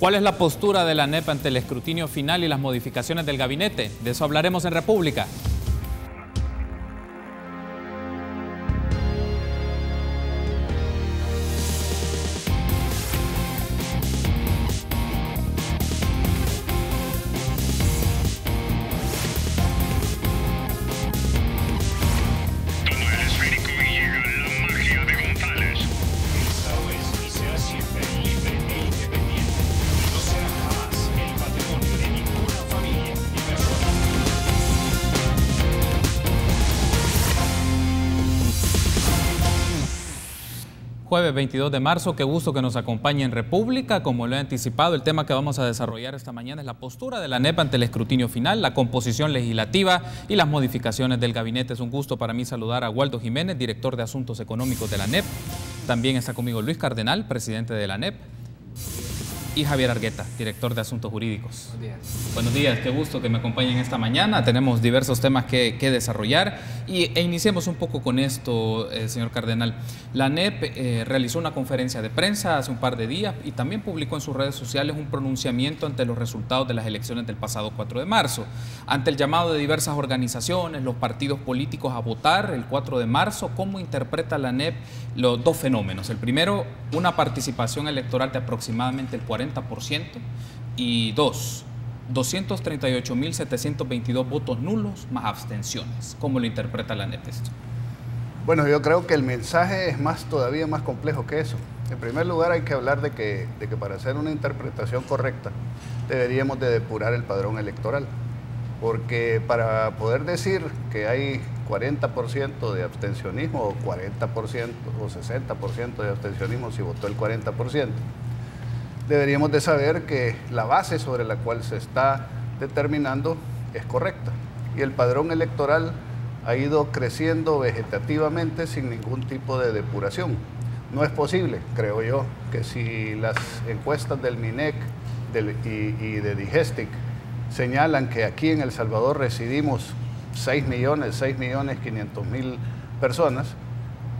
¿Cuál es la postura de la ANEP ante el escrutinio final y las modificaciones del gabinete? De eso hablaremos en República. Jueves 22 de marzo, qué gusto que nos acompañe en República. Como lo he anticipado, el tema que vamos a desarrollar esta mañana es la postura de la ANEP ante el escrutinio final, la composición legislativa y las modificaciones del gabinete. Es un gusto para mí saludar a Waldo Jiménez, director de Asuntos Económicos de la ANEP. También está conmigo Luis Cardenal, presidente de la ANEP. Y Javier Argueta, director de Asuntos Jurídicos. Buenos días. Buenos días, qué gusto que me acompañen esta mañana. Tenemos diversos temas que desarrollar e iniciemos un poco con esto, señor Cardenal. La ANEP realizó una conferencia de prensa hace un par de días y también publicó en sus redes sociales un pronunciamiento ante los resultados de las elecciones del pasado 4 de marzo. Ante el llamado de diversas organizaciones, los partidos políticos a votar el 4 de marzo, ¿cómo interpreta la ANEP los dos fenómenos? El primero, una participación electoral de aproximadamente el 40%, y dos, 238.722 votos nulos más abstenciones. ¿Cómo lo interpreta la ANEP esto? Bueno, yo creo que el mensaje es todavía más complejo que eso. En primer lugar, hay que hablar de que para hacer una interpretación correcta deberíamos de depurar el padrón electoral, porque para poder decir que hay 40% de abstencionismo o 40% o 60% de abstencionismo si votó el 40%, deberíamos de saber que la base sobre la cual se está determinando es correcta. Y el padrón electoral ha ido creciendo vegetativamente sin ningún tipo de depuración. No es posible, creo yo, que si las encuestas del MINEC y de Digestic señalan que aquí en El Salvador residimos 6.500.000 personas,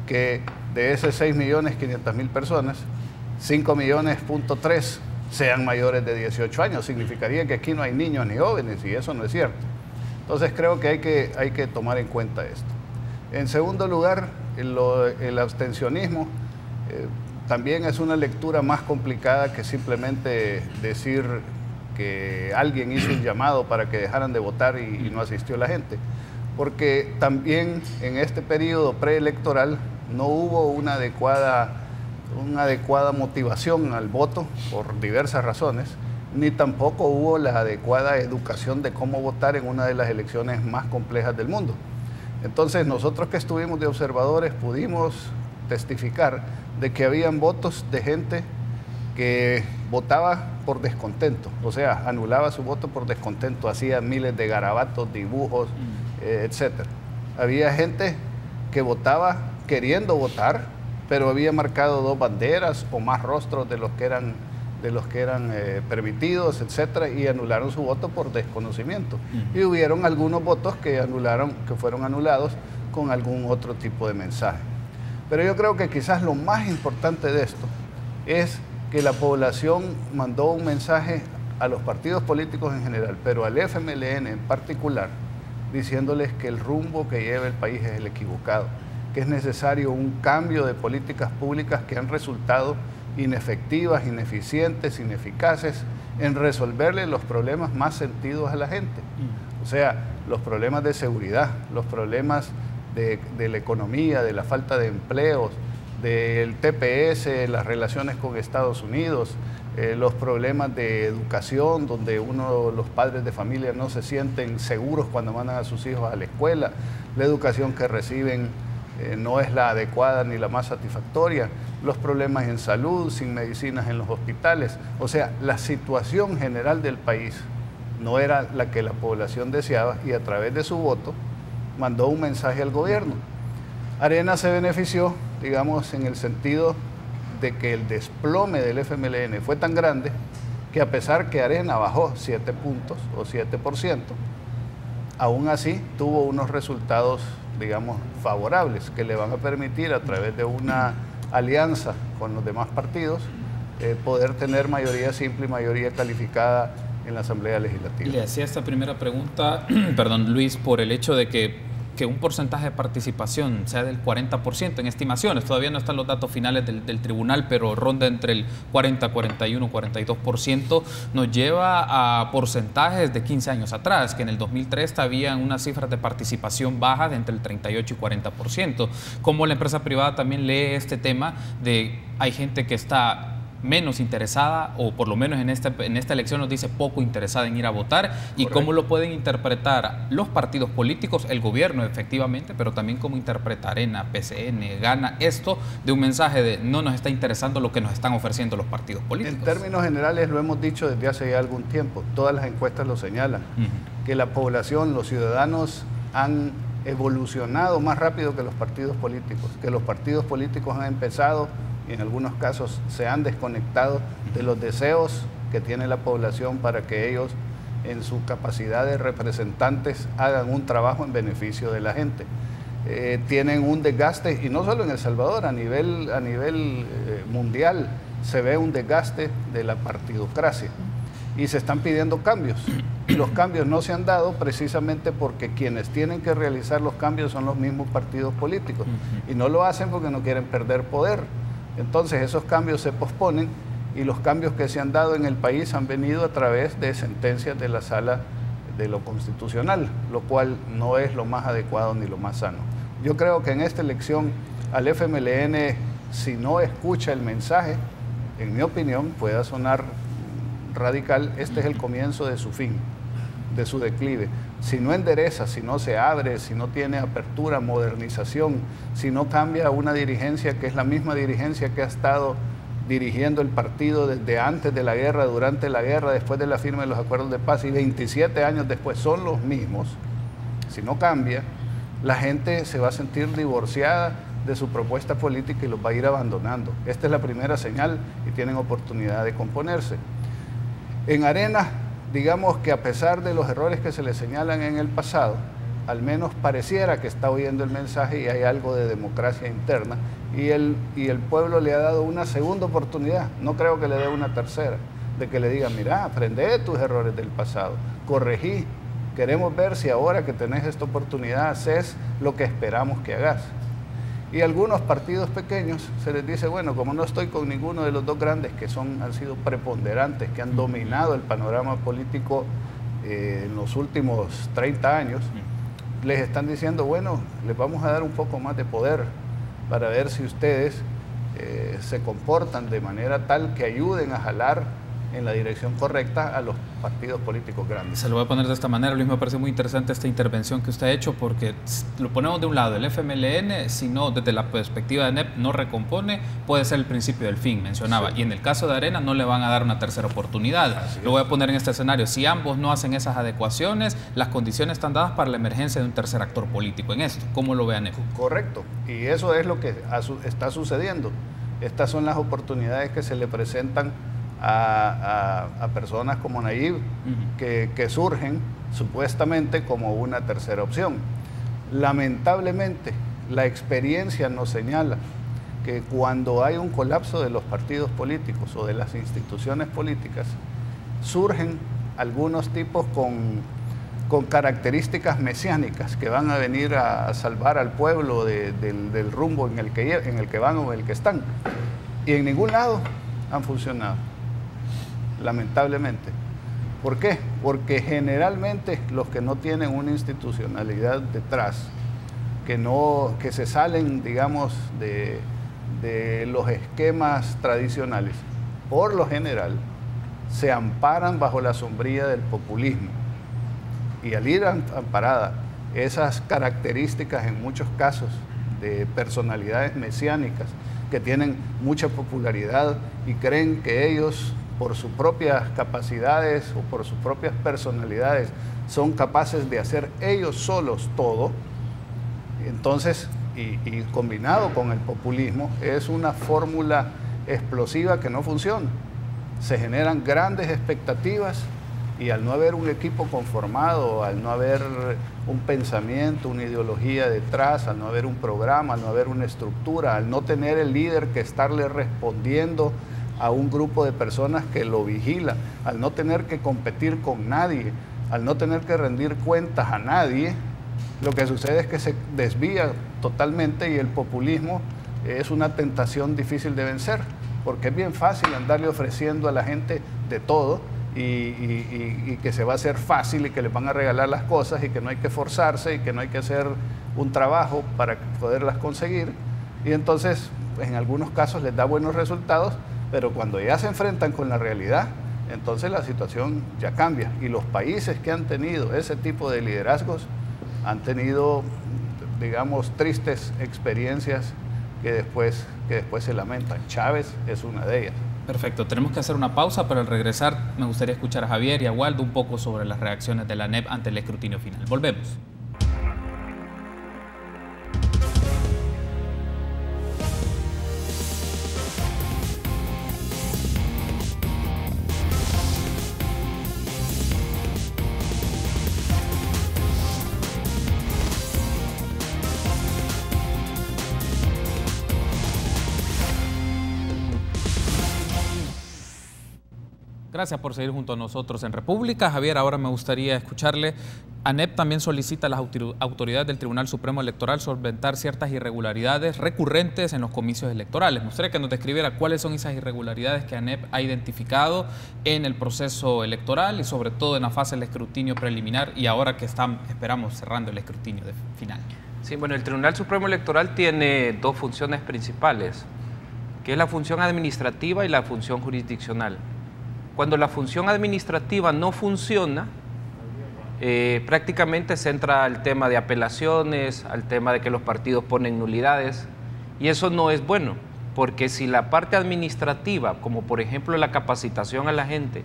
que de esas 6.500.000 personas, 5.3 millones sean mayores de 18 años. Significaría que aquí no hay niños ni jóvenes, y eso no es cierto. Entonces creo que hay que tomar en cuenta esto. En segundo lugar, el abstencionismo también es una lectura más complicada que simplemente decir que alguien hizo un llamado para que dejaran de votar y no asistió la gente. Porque también en este periodo preelectoral no hubo una adecuada motivación al voto por diversas razones, ni tampoco hubo la adecuada educación de cómo votar en una de las elecciones más complejas del mundo. Entonces nosotros que estuvimos de observadores pudimos testificar de que habían votos de gente que votaba por descontento, o sea, anulaba su voto por descontento, hacía miles de garabatos, dibujos, etc. Había gente que votaba queriendo votar, pero había marcado 2 banderas o más rostros de los que eran permitidos, etcétera, y anularon su voto por desconocimiento. Y hubieron algunos votos que fueron anulados con algún otro tipo de mensaje. Pero yo creo que quizás lo más importante de esto es que la población mandó un mensaje a los partidos políticos en general, pero al FMLN en particular, diciéndoles que el rumbo que lleva el país es el equivocado, que es necesario un cambio de políticas públicas que han resultado inefectivas, ineficientes, ineficaces en resolverle los problemas más sentidos a la gente. O sea, los problemas de seguridad, los problemas de la economía, de la falta de empleos, del TPS, las relaciones con Estados Unidos, los problemas de educación, donde los padres de familia no se sienten seguros cuando mandan a sus hijos a la escuela, la educación que reciben no es la adecuada ni la más satisfactoria, los problemas en salud, sin medicinas en los hospitales. O sea, la situación general del país no era la que la población deseaba y a través de su voto mandó un mensaje al gobierno. Arena se benefició, digamos, en el sentido de que el desplome del FMLN fue tan grande que a pesar que Arena bajó 7 puntos o 7%, aún así tuvo unos resultados, digamos, favorables que le van a permitir a través de una alianza con los demás partidos poder tener mayoría simple y mayoría calificada en la Asamblea Legislativa. Le hacía esta primera pregunta, perdón, Luis, por el hecho de que un porcentaje de participación sea del 40% en estimaciones, todavía no están los datos finales del tribunal, pero ronda entre el 40, 41, 42%, nos lleva a porcentajes de 15 años atrás, que en el 2003 había unas cifras de participación bajas de entre el 38 y 40%. ¿Cómo la empresa privada también lee este tema de hay gente que está menos interesada, o por lo menos en esta elección nos dice poco interesada en ir a votar? Y correcto, cómo lo pueden interpretar los partidos políticos, el gobierno efectivamente, pero también cómo interpreta Arena, PCN, Gana, esto de un mensaje de no nos está interesando lo que nos están ofreciendo los partidos políticos? En términos generales lo hemos dicho desde hace ya algún tiempo, todas las encuestas lo señalan, que la población, los ciudadanos han evolucionado más rápido que los partidos políticos, que los partidos políticos han empezado y en algunos casos se han desconectado de los deseos que tiene la población para que ellos, en su capacidad de representantes, hagan un trabajo en beneficio de la gente. Tienen un desgaste, y no solo en El Salvador, a nivel mundial se ve un desgaste de la partidocracia y se están pidiendo cambios. Y los cambios no se han dado precisamente porque quienes tienen que realizar los cambios son los mismos partidos políticos y no lo hacen porque no quieren perder poder. Entonces esos cambios se posponen y los cambios que se han dado en el país han venido a través de sentencias de la Sala de lo Constitucional, lo cual no es lo más adecuado ni lo más sano. Yo creo que en esta elección al FMLN, si no escucha el mensaje, en mi opinión, pueda sonar radical, este es el comienzo de su fin, de su declive. Si no endereza, si no se abre, si no tiene apertura, modernización, si no cambia una dirigencia que es la misma dirigencia que ha estado dirigiendo el partido desde antes de la guerra, durante la guerra, después de la firma de los acuerdos de paz y 27 años después son los mismos, si no cambia, la gente se va a sentir divorciada de su propuesta política y los va a ir abandonando. Esta es la primera señal y tienen oportunidad de componerse. En Arena, digamos que a pesar de los errores que se le señalan en el pasado, al menos pareciera que está oyendo el mensaje y hay algo de democracia interna y el pueblo le ha dado una segunda oportunidad, no creo que le dé una tercera, de que le diga, mira, aprende de tus errores del pasado, corregí, queremos ver si ahora que tenés esta oportunidad haces lo que esperamos que hagas. Y algunos partidos pequeños se les dice, bueno, como no estoy con ninguno de los dos grandes que han sido preponderantes, que han dominado el panorama político en los últimos 30 años, les están diciendo, bueno, les vamos a dar un poco más de poder para ver si ustedes se comportan de manera tal que ayuden a jalar en la dirección correcta a los partidos políticos grandes. Se lo voy a poner de esta manera, Luis, me parece muy interesante esta intervención que usted ha hecho, porque lo ponemos de un lado, el FMLN, si no, desde la perspectiva de NEP, no recompone, puede ser el principio del fin, mencionaba, sí. Y en el caso de Arena no le van a dar una tercera oportunidad. Lo voy a poner en este escenario, si ambos no hacen esas adecuaciones, las condiciones están dadas para la emergencia de un tercer actor político en esto. ¿Cómo lo ve NEP? Correcto, y eso es lo que está sucediendo. Estas son las oportunidades que se le presentan a personas como Nayib, que surgen supuestamente como una tercera opción. Lamentablemente, la experiencia nos señala que cuando hay un colapso de los partidos políticos o de las instituciones políticas, surgen algunos tipos con características mesiánicas que van a venir a salvar al pueblo del rumbo en el que van o en el que están. Y en ningún lado han funcionado, lamentablemente. ¿Por qué? Porque generalmente los que no tienen una institucionalidad detrás, que se salen, digamos, de los esquemas tradicionales, por lo general se amparan bajo la sombrilla del populismo. Y al ir amparada esas características en muchos casos de personalidades mesiánicas que tienen mucha popularidad y creen que ellos, por sus propias capacidades o por sus propias personalidades, son capaces de hacer ellos solos todo, entonces, y combinado con el populismo, es una fórmula explosiva que no funciona. Se generan grandes expectativas y al no haber un equipo conformado, al no haber un pensamiento, una ideología detrás, al no haber un programa, al no haber una estructura, al no tener el líder que estarle respondiendo a un grupo de personas que lo vigila, al no tener que competir con nadie, al no tener que rendir cuentas a nadie, lo que sucede es que se desvía totalmente y el populismo es una tentación difícil de vencer, porque es bien fácil andarle ofreciendo a la gente de todo y que se va a hacer fácil y que les van a regalar las cosas y que no hay que forzarse y que no hay que hacer un trabajo para poderlas conseguir. Y entonces, en algunos casos les da buenos resultados, pero cuando ya se enfrentan con la realidad, entonces la situación ya cambia. Y los países que han tenido ese tipo de liderazgos han tenido, digamos, tristes experiencias que después se lamentan. Chávez es una de ellas. Perfecto, tenemos que hacer una pausa, pero al regresar me gustaría escuchar a Javier y a Waldo un poco sobre las reacciones de la ANEP ante el escrutinio final. Volvemos. Gracias por seguir junto a nosotros en República. Javier, ahora me gustaría escucharle. ANEP también solicita a las autoridades del Tribunal Supremo Electoral solventar ciertas irregularidades recurrentes en los comicios electorales. Me gustaría que nos describiera cuáles son esas irregularidades que ANEP ha identificado en el proceso electoral y sobre todo en la fase del escrutinio preliminar y ahora que esperamos cerrando el escrutinio final. Sí, bueno, el Tribunal Supremo Electoral tiene dos funciones principales, que es la función administrativa y la función jurisdiccional. Cuando la función administrativa no funciona, prácticamente se entra al tema de apelaciones, al tema de que los partidos ponen nulidades, y eso no es bueno, porque si la parte administrativa, como por ejemplo la capacitación a la gente,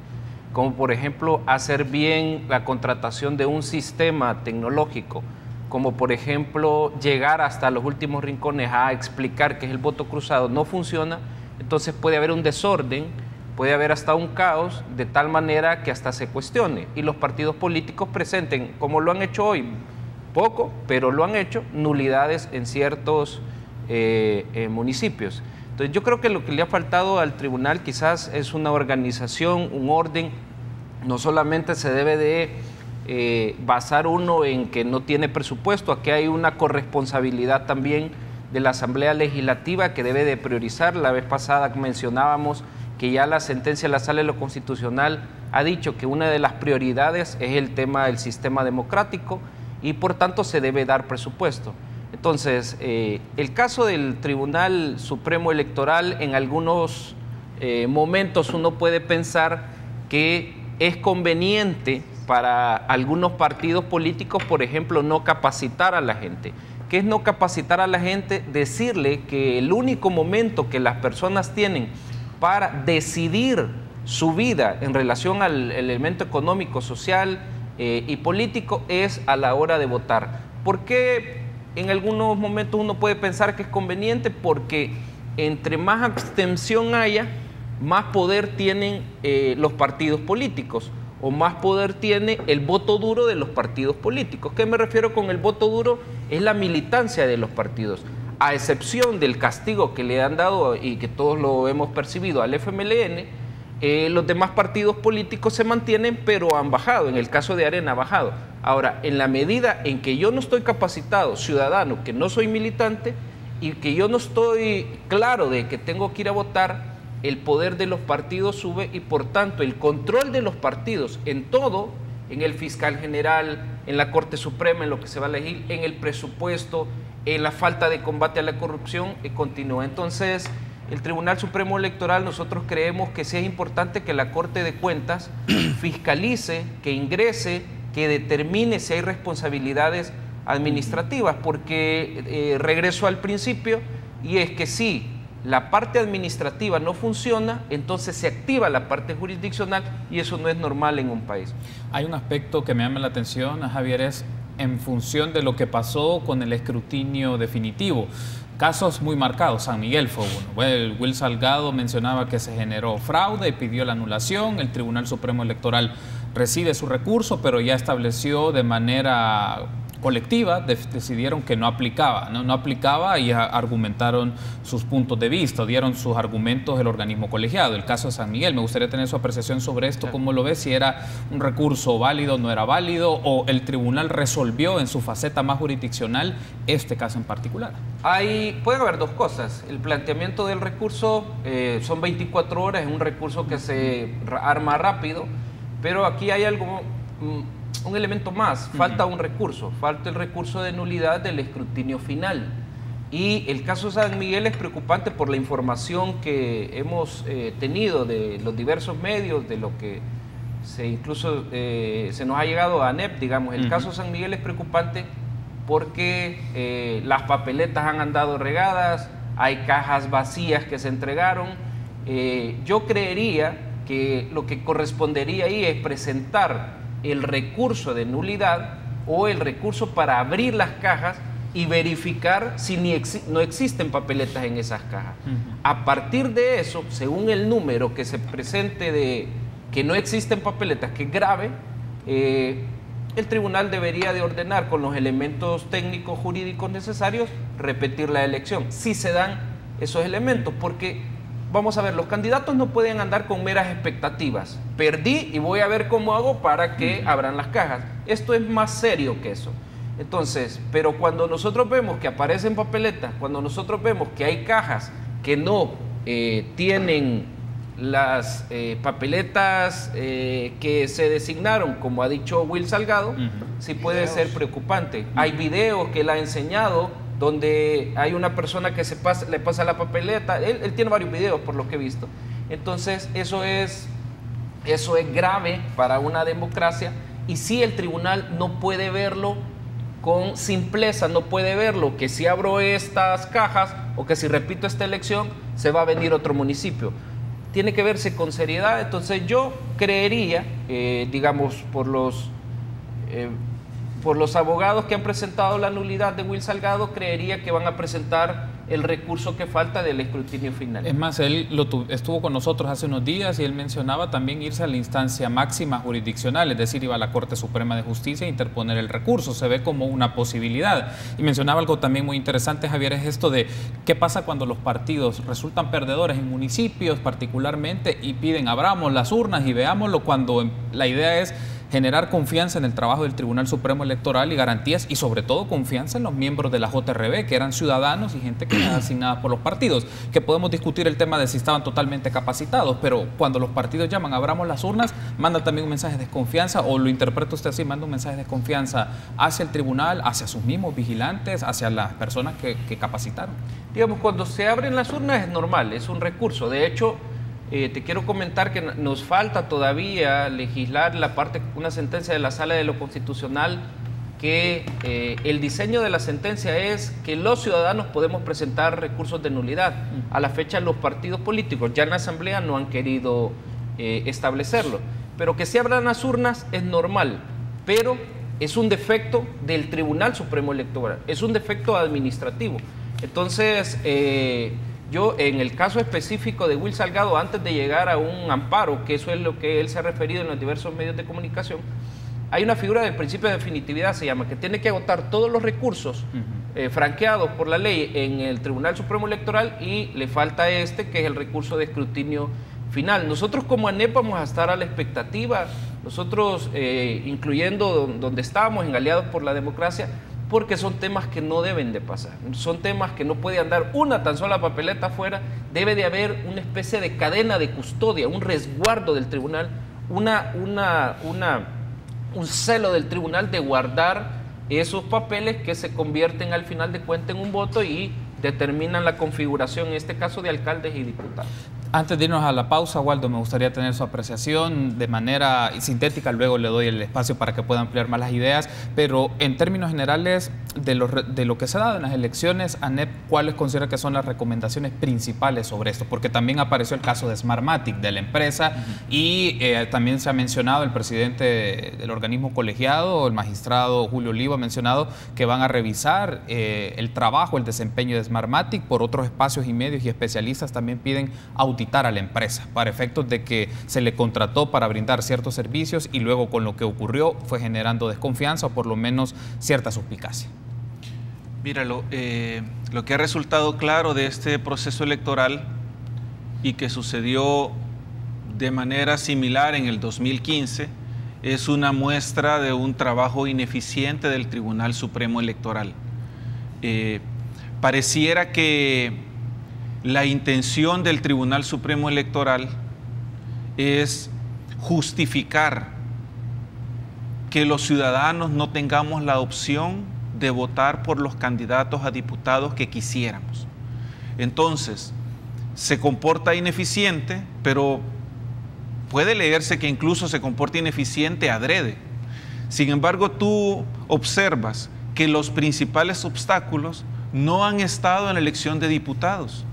como por ejemplo hacer bien la contratación de un sistema tecnológico, como por ejemplo llegar hasta los últimos rincones a explicar qué es el voto cruzado, no funciona, entonces puede haber un desorden, puede haber hasta un caos, de tal manera que hasta se cuestione y los partidos políticos presenten, como lo han hecho hoy, poco, pero lo han hecho, nulidades en ciertos municipios. Entonces yo creo que lo que le ha faltado al tribunal quizás es una organización, un orden. No solamente se debe de basar uno en que no tiene presupuesto, aquí hay una corresponsabilidad también de la Asamblea Legislativa que debe de priorizar. La vez pasada mencionábamos que ya la sentencia de la Sala de lo Constitucional ha dicho que una de las prioridades es el tema del sistema democrático y por tanto se debe dar presupuesto. Entonces, el caso del Tribunal Supremo Electoral, en algunos momentos uno puede pensar que es conveniente para algunos partidos políticos, por ejemplo, no capacitar a la gente. ¿Qué es no capacitar a la gente? Decirle que el único momento que las personas tienen para decidir su vida en relación al elemento económico, social y político es a la hora de votar. ¿Por qué en algunos momentos uno puede pensar que es conveniente? Porque entre más abstención haya, más poder tienen los partidos políticos o más poder tiene el voto duro de los partidos políticos. ¿Qué me refiero con el voto duro? Es la militancia de los partidos. A excepción del castigo que le han dado y que todos lo hemos percibido al FMLN, los demás partidos políticos se mantienen, pero han bajado. En el caso de Arena ha bajado. Ahora, en la medida en que yo no estoy capacitado, ciudadano, que no soy militante y que yo no estoy claro de que tengo que ir a votar, el poder de los partidos sube y por tanto el control de los partidos en todo, en el fiscal general, en la Corte Suprema, en lo que se va a elegir, en el presupuesto, en la falta de combate a la corrupción, continúa. Entonces, el Tribunal Supremo Electoral, nosotros creemos que sí es importante que la Corte de Cuentas fiscalice, que ingrese, que determine si hay responsabilidades administrativas, porque regreso al principio, y es que si la parte administrativa no funciona, entonces se activa la parte jurisdiccional y eso no es normal en un país. Hay un aspecto que me llama la atención, Javier, es en función de lo que pasó con el escrutinio definitivo. Casos muy marcados, San Miguel fue uno. El Will Salgado mencionaba que se generó fraude y pidió la anulación. El Tribunal Supremo Electoral recibe su recurso, pero ya estableció de manera colectiva decidieron que no aplicaba, no aplicaba y argumentaron sus puntos de vista, dieron sus argumentos el organismo colegiado. El caso de San Miguel, me gustaría tener su apreciación sobre esto, ¿cómo lo ves? Si era un recurso válido, no era válido, o el tribunal resolvió en su faceta más jurisdiccional este caso en particular. Pueden haber dos cosas. El planteamiento del recurso son 24 horas, es un recurso que se arma rápido, pero aquí hay algo, un elemento más, falta un recurso, falta el recurso de nulidad del escrutinio final. Y el caso San Miguel es preocupante por la información que hemos tenido de los diversos medios, de lo que incluso se nos ha llegado a ANEP, digamos. El caso San Miguel es preocupante porque las papeletas han andado regadas, hay cajas vacías que se entregaron. Yo creería que lo que correspondería ahí es presentar el recurso de nulidad o el recurso para abrir las cajas y verificar si no existen papeletas en esas cajas. A partir de eso, según el número que se presente de que no existen papeletas, que es grave, el tribunal debería de ordenar con los elementos técnicos jurídicos necesarios repetir la elección, si se dan esos elementos, porque vamos a ver, los candidatos no pueden andar con meras expectativas. Perdí y voy a ver cómo hago para que abran las cajas. Esto es más serio que eso. Entonces, pero cuando nosotros vemos que aparecen papeletas, cuando nosotros vemos que hay cajas que no tienen las papeletas que se designaron, como ha dicho Will Salgado, sí puede ser preocupante. Hay videos que él ha enseñado donde hay una persona que le pasa la papeleta. Él tiene varios videos por lo que he visto. Entonces eso es grave para una democracia, y sí, el tribunal no puede verlo con simpleza, no puede verlo que si abro estas cajas o que si repito esta elección se va a venir otro municipio. Tiene que verse con seriedad. Entonces yo creería, digamos, por los abogados que han presentado la nulidad de Will Salgado, creería que van a presentar el recurso que falta del escrutinio final. Es más, él estuvo con nosotros hace unos días y él mencionaba también irse a la instancia máxima jurisdiccional, es decir, iba a la Corte Suprema de Justicia a interponer el recurso. Se ve como una posibilidad. Y mencionaba algo también muy interesante, Javier, es esto de qué pasa cuando los partidos resultan perdedores en municipios particularmente y piden abramos las urnas y veámoslo, cuando la idea es generar confianza en el trabajo del Tribunal Supremo Electoral y garantías, y sobre todo confianza en los miembros de la JRB, que eran ciudadanos y gente que era asignada por los partidos, que podemos discutir el tema de si estaban totalmente capacitados, pero cuando los partidos llaman abramos las urnas, manda también un mensaje de desconfianza, o lo interpreta usted así, manda un mensaje de desconfianza hacia el tribunal, hacia sus mismos vigilantes, hacia las personas que capacitaron. Digamos, cuando se abren las urnas es normal, es un recurso. De hecho, te quiero comentar que nos falta todavía legislar una sentencia de la Sala de lo Constitucional, que el diseño de la sentencia es que los ciudadanos podemos presentar recursos de nulidad. A la fecha los partidos políticos ya en la Asamblea no han querido establecerlo, pero que se abran las urnas es normal, pero es un defecto del Tribunal Supremo Electoral, es un defecto administrativo. Entonces, yo, en el caso específico de Will Salgado, antes de llegar a un amparo, que eso es lo que él se ha referido en los diversos medios de comunicación, hay una figura del principio de definitividad, se llama, que tiene que agotar todos los recursos franqueados por la ley en el Tribunal Supremo Electoral, y le falta que es el recurso de escrutinio final. Nosotros como ANEP vamos a estar a la expectativa, nosotros incluyendo donde estamos, en Aliados por la Democracia, porque son temas que no deben de pasar, son temas que no puede andar una tan sola papeleta afuera. Debe de haber una especie de cadena de custodia, un resguardo del tribunal, un celo del tribunal de guardar esos papeles que se convierten al final de cuentas en un voto y determinan la configuración, en este caso, de alcaldes y diputados. Antes de irnos a la pausa, Waldo, me gustaría tener su apreciación de manera sintética, luego le doy el espacio para que pueda ampliar más las ideas, pero en términos generales de lo que se ha dado en las elecciones, ANEP, ¿cuáles considera que son las recomendaciones principales sobre esto? Porque también apareció el caso de Smartmatic, de la empresa, y también se ha mencionado, el presidente del organismo colegiado, el magistrado Julio Olivo, ha mencionado que van a revisar el trabajo, el desempeño de Smartmatic. Por otros espacios y medios y especialistas también piden auditoría auditar a la empresa para efectos de que se le contrató para brindar ciertos servicios y luego con lo que ocurrió fue generando desconfianza o por lo menos cierta suspicacia. Mira, lo que ha resultado claro de este proceso electoral y que sucedió de manera similar en el 2015 es una muestra de un trabajo ineficiente del Tribunal Supremo Electoral. Pareciera que la intención del Tribunal Supremo Electoral es justificar que los ciudadanos no tengamos la opción de votar por los candidatos a diputados que quisiéramos. Entonces, se comporta ineficiente, pero puede leerse que incluso se comporta ineficiente adrede. Sin embargo, tú observas que los principales obstáculos no han estado en la elección de diputados.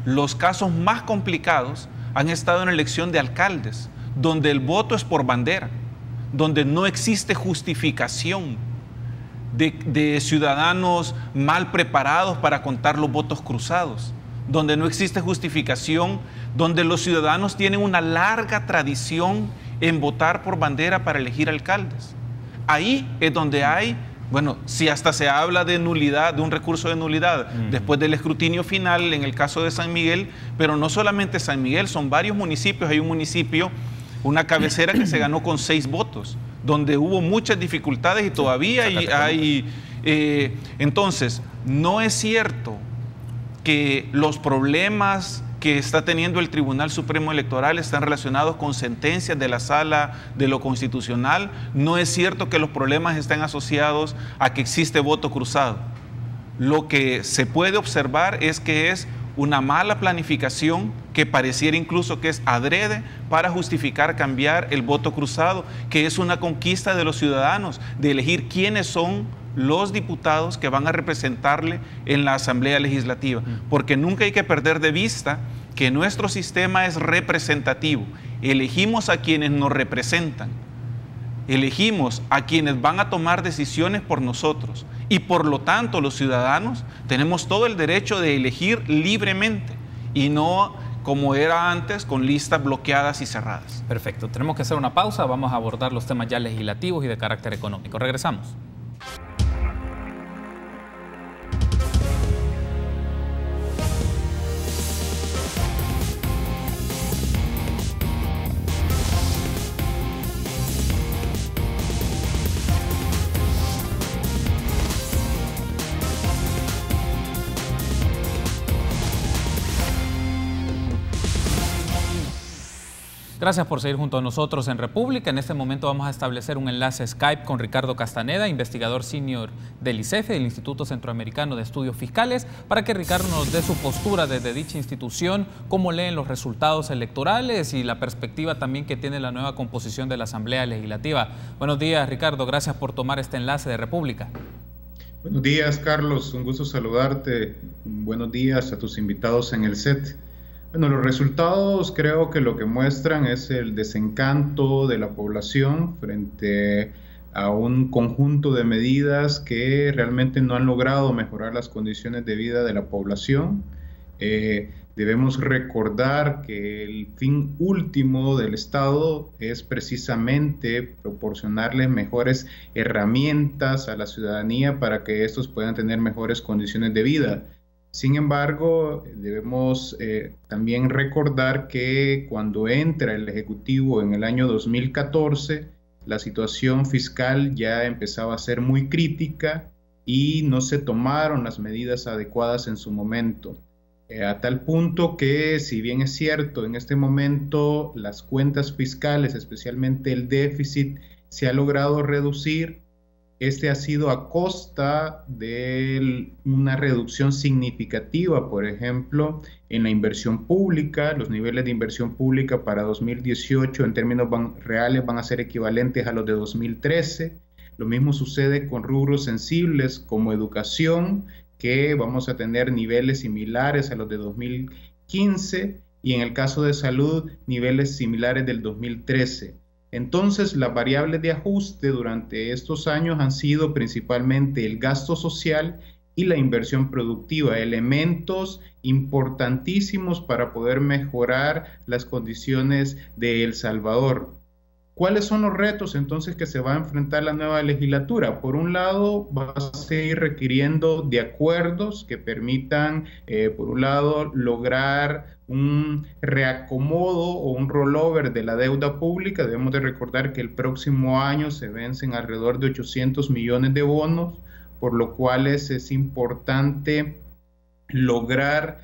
Los casos más complicados han estado en la elección de alcaldes, donde el voto es por bandera, donde no existe justificación de ciudadanos mal preparados para contar los votos cruzados, donde no existe justificación, donde los ciudadanos tienen una larga tradición en votar por bandera para elegir alcaldes. Ahí es donde hay, bueno, si hasta se habla de nulidad, de un recurso de nulidad, después del escrutinio final en el caso de San Miguel, pero no solamente San Miguel, son varios municipios. Hay un municipio, una cabecera que se ganó con 6 votos, donde hubo muchas dificultades y todavía hay entonces, no es cierto que los problemas que está teniendo el Tribunal Supremo Electoral están relacionados con sentencias de la Sala de lo Constitucional. No es cierto que los problemas estén asociados a que existe voto cruzado. Lo que se puede observar es que es una mala planificación que pareciera incluso que es adrede para justificar cambiar el voto cruzado, que es una conquista de los ciudadanos, de elegir quiénes son los diputados que van a representarle en la Asamblea Legislativa, porque nunca hay que perder de vista que nuestro sistema es representativo. Elegimos a quienes nos representan, elegimos a quienes van a tomar decisiones por nosotros y por lo tanto los ciudadanos tenemos todo el derecho de elegir libremente y no como era antes, con listas bloqueadas y cerradas. Perfecto, tenemos que hacer una pausa, vamos a abordar los temas ya legislativos y de carácter económico. Regresamos. Gracias por seguir junto a nosotros en República. En este momento vamos a establecer un enlace Skype con Ricardo Castaneda, investigador senior del ICEFE, del Instituto Centroamericano de Estudios Fiscales, para que Ricardo nos dé su postura desde dicha institución, cómo leen los resultados electorales y la perspectiva también que tiene la nueva composición de la Asamblea Legislativa. Buenos días, Ricardo. Gracias por tomar este enlace de República. Buenos días, Carlos. Un gusto saludarte. Buenos días a tus invitados en el set. Bueno, los resultados creo que lo que muestran es el desencanto de la población frente a un conjunto de medidas que realmente no han logrado mejorar las condiciones de vida de la población. Debemos recordar que el fin último del Estado es precisamente proporcionarles mejores herramientas a la ciudadanía para que estos puedan tener mejores condiciones de vida. Sin embargo, debemos también recordar que cuando entra el Ejecutivo en el año 2014, la situación fiscal ya empezaba a ser muy crítica y no se tomaron las medidas adecuadas en su momento. A tal punto que, si bien es cierto, en este momento las cuentas fiscales, especialmente el déficit, se ha logrado reducir, este ha sido a costa de una reducción significativa, por ejemplo, en la inversión pública. Los niveles de inversión pública para 2018 en términos reales van a ser equivalentes a los de 2013. Lo mismo sucede con rubros sensibles como educación, que vamos a tener niveles similares a los de 2015, y en el caso de salud, niveles similares del 2013. Entonces, las variables de ajuste durante estos años han sido principalmente el gasto social y la inversión productiva, elementos importantísimos para poder mejorar las condiciones de El Salvador. ¿Cuáles son los retos entonces que se va a enfrentar la nueva legislatura? Por un lado, va a seguir requiriendo de acuerdos que permitan, por un lado, lograr un reacomodo o un rollover de la deuda pública. Debemos de recordar que el próximo año se vencen alrededor de 800 millones de bonos, por lo cual es importante lograr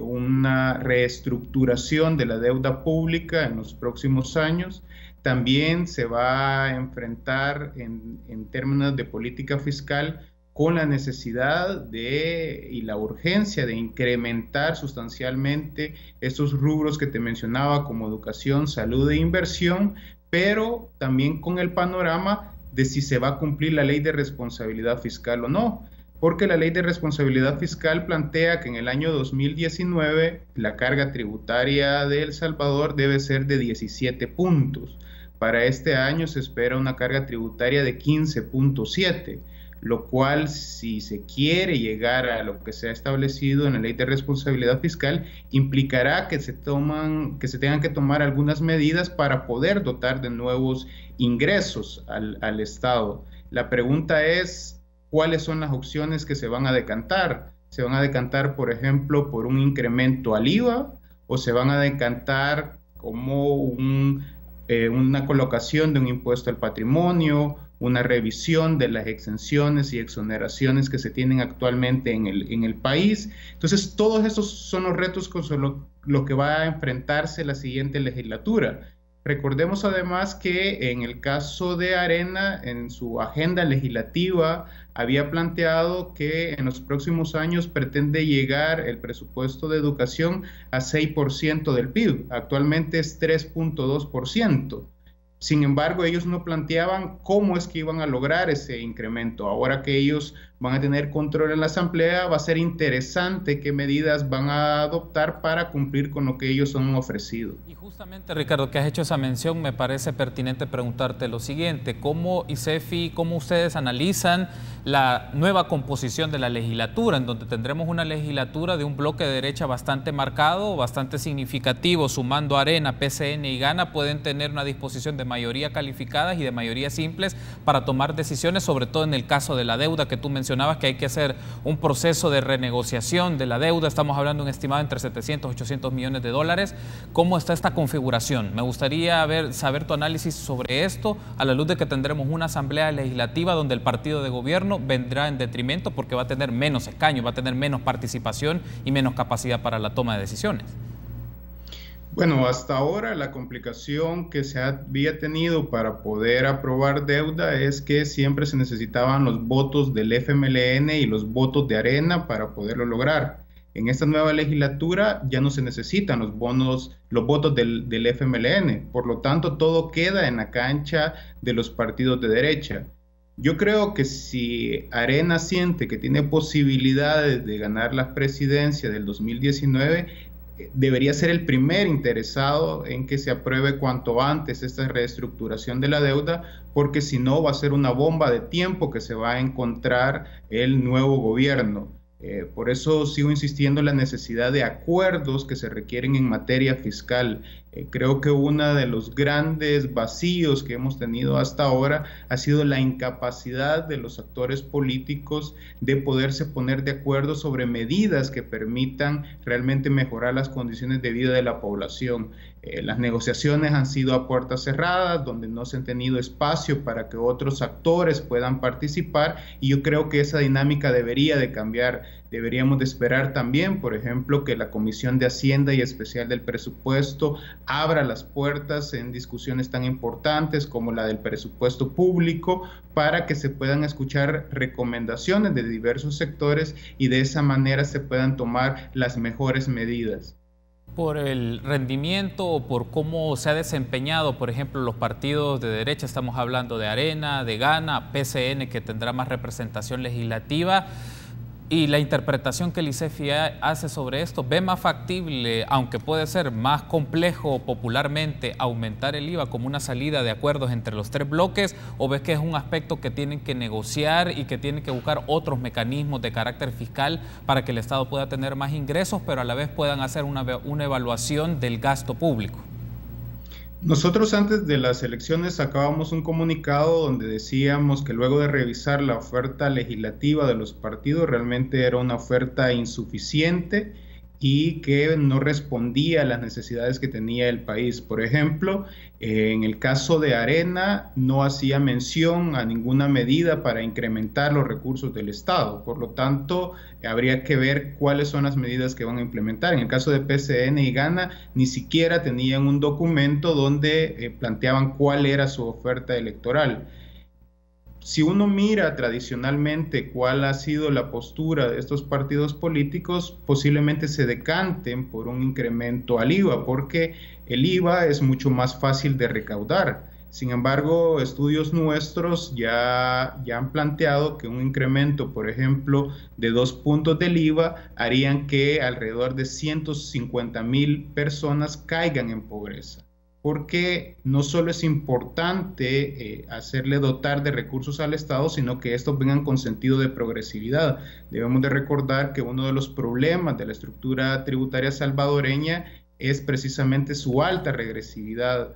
una reestructuración de la deuda pública en los próximos años. También se va a enfrentar en términos de política fiscal con la necesidad y la urgencia de incrementar sustancialmente estos rubros que te mencionaba como educación, salud e inversión, pero también con el panorama de si se va a cumplir la ley de responsabilidad fiscal o no. Porque la ley de responsabilidad fiscal plantea que en el año 2019 la carga tributaria de El Salvador debe ser de 17 puntos. Para este año se espera una carga tributaria de 15.7, lo cual, si se quiere llegar a lo que se ha establecido en la ley de responsabilidad fiscal, implicará que se tengan que tomar algunas medidas para poder dotar de nuevos ingresos al Estado. La pregunta es, ¿cuáles son las opciones que se van a decantar? ¿Se van a decantar, por ejemplo, por un incremento al IVA o se van a decantar como una colocación de un impuesto al patrimonio, una revisión de las exenciones y exoneraciones que se tienen actualmente en el país? Entonces, todos estos son los retos con lo que va a enfrentarse la siguiente legislatura. Recordemos además que en el caso de Arena, en su agenda legislativa, había planteado que en los próximos años pretende llegar el presupuesto de educación a 6% del PIB. Actualmente es 3.2%. Sin embargo, ellos no planteaban cómo es que iban a lograr ese incremento. Ahora que ellos van a tener control en la Asamblea, va a ser interesante qué medidas van a adoptar para cumplir con lo que ellos han ofrecido. Y justamente, Ricardo, que has hecho esa mención, me parece pertinente preguntarte lo siguiente. ¿Cómo ICEFI, cómo ustedes analizan la nueva composición de la legislatura, en donde tendremos una legislatura de un bloque de derecha bastante marcado, bastante significativo, sumando Arena, PCN y Gana, pueden tener una disposición de mayoría calificadas y de mayoría simples para tomar decisiones, sobre todo en el caso de la deuda que tú mencionabas, que hay que hacer un proceso de renegociación de la deuda? Estamos hablando de un estimado entre 700 y 800 millones de dólares. ¿Cómo está esta configuración? Me gustaría saber tu análisis sobre esto, a la luz de que tendremos una asamblea legislativa donde el partido de gobierno vendrá en detrimento porque va a tener menos escaños, va a tener menos participación y menos capacidad para la toma de decisiones. Bueno, hasta ahora la complicación que se había tenido para poder aprobar deuda es que siempre se necesitaban los votos del FMLN y los votos de Arena para poderlo lograr. En esta nueva legislatura ya no se necesitan los votos del FMLN, por lo tanto todo queda en la cancha de los partidos de derecha. Yo creo que si Arena siente que tiene posibilidades de ganar la presidencia del 2019, debería ser el primer interesado en que se apruebe cuanto antes esta reestructuración de la deuda, porque si no va a ser una bomba de tiempo que se va a encontrar el nuevo gobierno. Por eso sigo insistiendo en la necesidad de acuerdos que se requieren en materia fiscal. Creo que uno de los grandes vacíos que hemos tenido hasta ahora ha sido la incapacidad de los actores políticos de poderse poner de acuerdo sobre medidas que permitan realmente mejorar las condiciones de vida de la población. Las negociaciones han sido a puertas cerradas, donde no se han tenido espacio para que otros actores puedan participar, y yo creo que esa dinámica debería de cambiar. Deberíamos de esperar también, por ejemplo, que la Comisión de Hacienda y Especial del Presupuesto abra las puertas en discusiones tan importantes como la del presupuesto público, para que se puedan escuchar recomendaciones de diversos sectores y de esa manera se puedan tomar las mejores medidas. Por el rendimiento o por cómo se ha desempeñado, por ejemplo, los partidos de derecha, estamos hablando de Arena, de Gana, PCN, que tendrá más representación legislativa. Y la interpretación que el ICEFI hace sobre esto, ¿ve más factible, aunque puede ser más complejo popularmente, aumentar el IVA como una salida de acuerdos entre los tres bloques, o ves que es un aspecto que tienen que negociar y que tienen que buscar otros mecanismos de carácter fiscal para que el Estado pueda tener más ingresos, pero a la vez puedan hacer una evaluación del gasto público? Nosotros antes de las elecciones sacábamos un comunicado donde decíamos que luego de revisar la oferta legislativa de los partidos, realmente era una oferta insuficiente y que no respondía a las necesidades que tenía el país. Por ejemplo, en el caso de Arena no hacía mención a ninguna medida para incrementar los recursos del Estado. Por lo tanto, habría que ver cuáles son las medidas que van a implementar. En el caso de PCN y Gana, ni siquiera tenían un documento donde planteaban cuál era su oferta electoral. Si uno mira tradicionalmente cuál ha sido la postura de estos partidos políticos, posiblemente se decanten por un incremento al IVA, porque el IVA es mucho más fácil de recaudar. Sin embargo, estudios nuestros ya han planteado que un incremento, por ejemplo, de 2 puntos del IVA harían que alrededor de 150,000 personas caigan en pobreza. Porque no solo es importante hacerle dotar de recursos al Estado, sino que estos vengan con sentido de progresividad. Debemos de recordar que uno de los problemas de la estructura tributaria salvadoreña es precisamente su alta regresividad,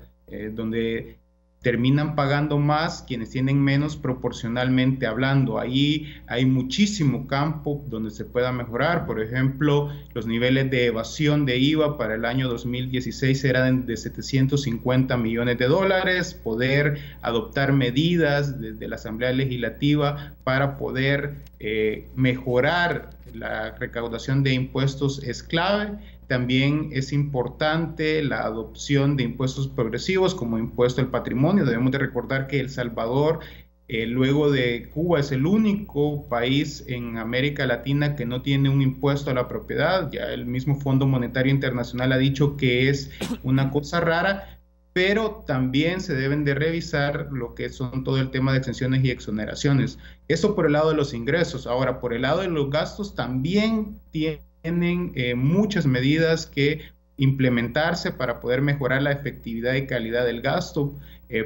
donde terminan pagando más quienes tienen menos proporcionalmente hablando. Ahí hay muchísimo campo donde se pueda mejorar. Por ejemplo, los niveles de evasión de IVA para el año 2016 eran de 750 millones de dólares. Poder adoptar medidas desde la Asamblea Legislativa para poder mejorar la recaudación de impuestos es clave. También es importante la adopción de impuestos progresivos como impuesto al patrimonio. Debemos de recordar que El Salvador, luego de Cuba, es el único país en América Latina que no tiene un impuesto a la propiedad. Ya el mismo Fondo Monetario Internacional ha dicho que es una cosa rara, pero también se deben de revisar lo que son todo el tema de exenciones y exoneraciones. Eso por el lado de los ingresos. Ahora, por el lado de los gastos también tienen muchas medidas que implementarse para poder mejorar la efectividad y calidad del gasto.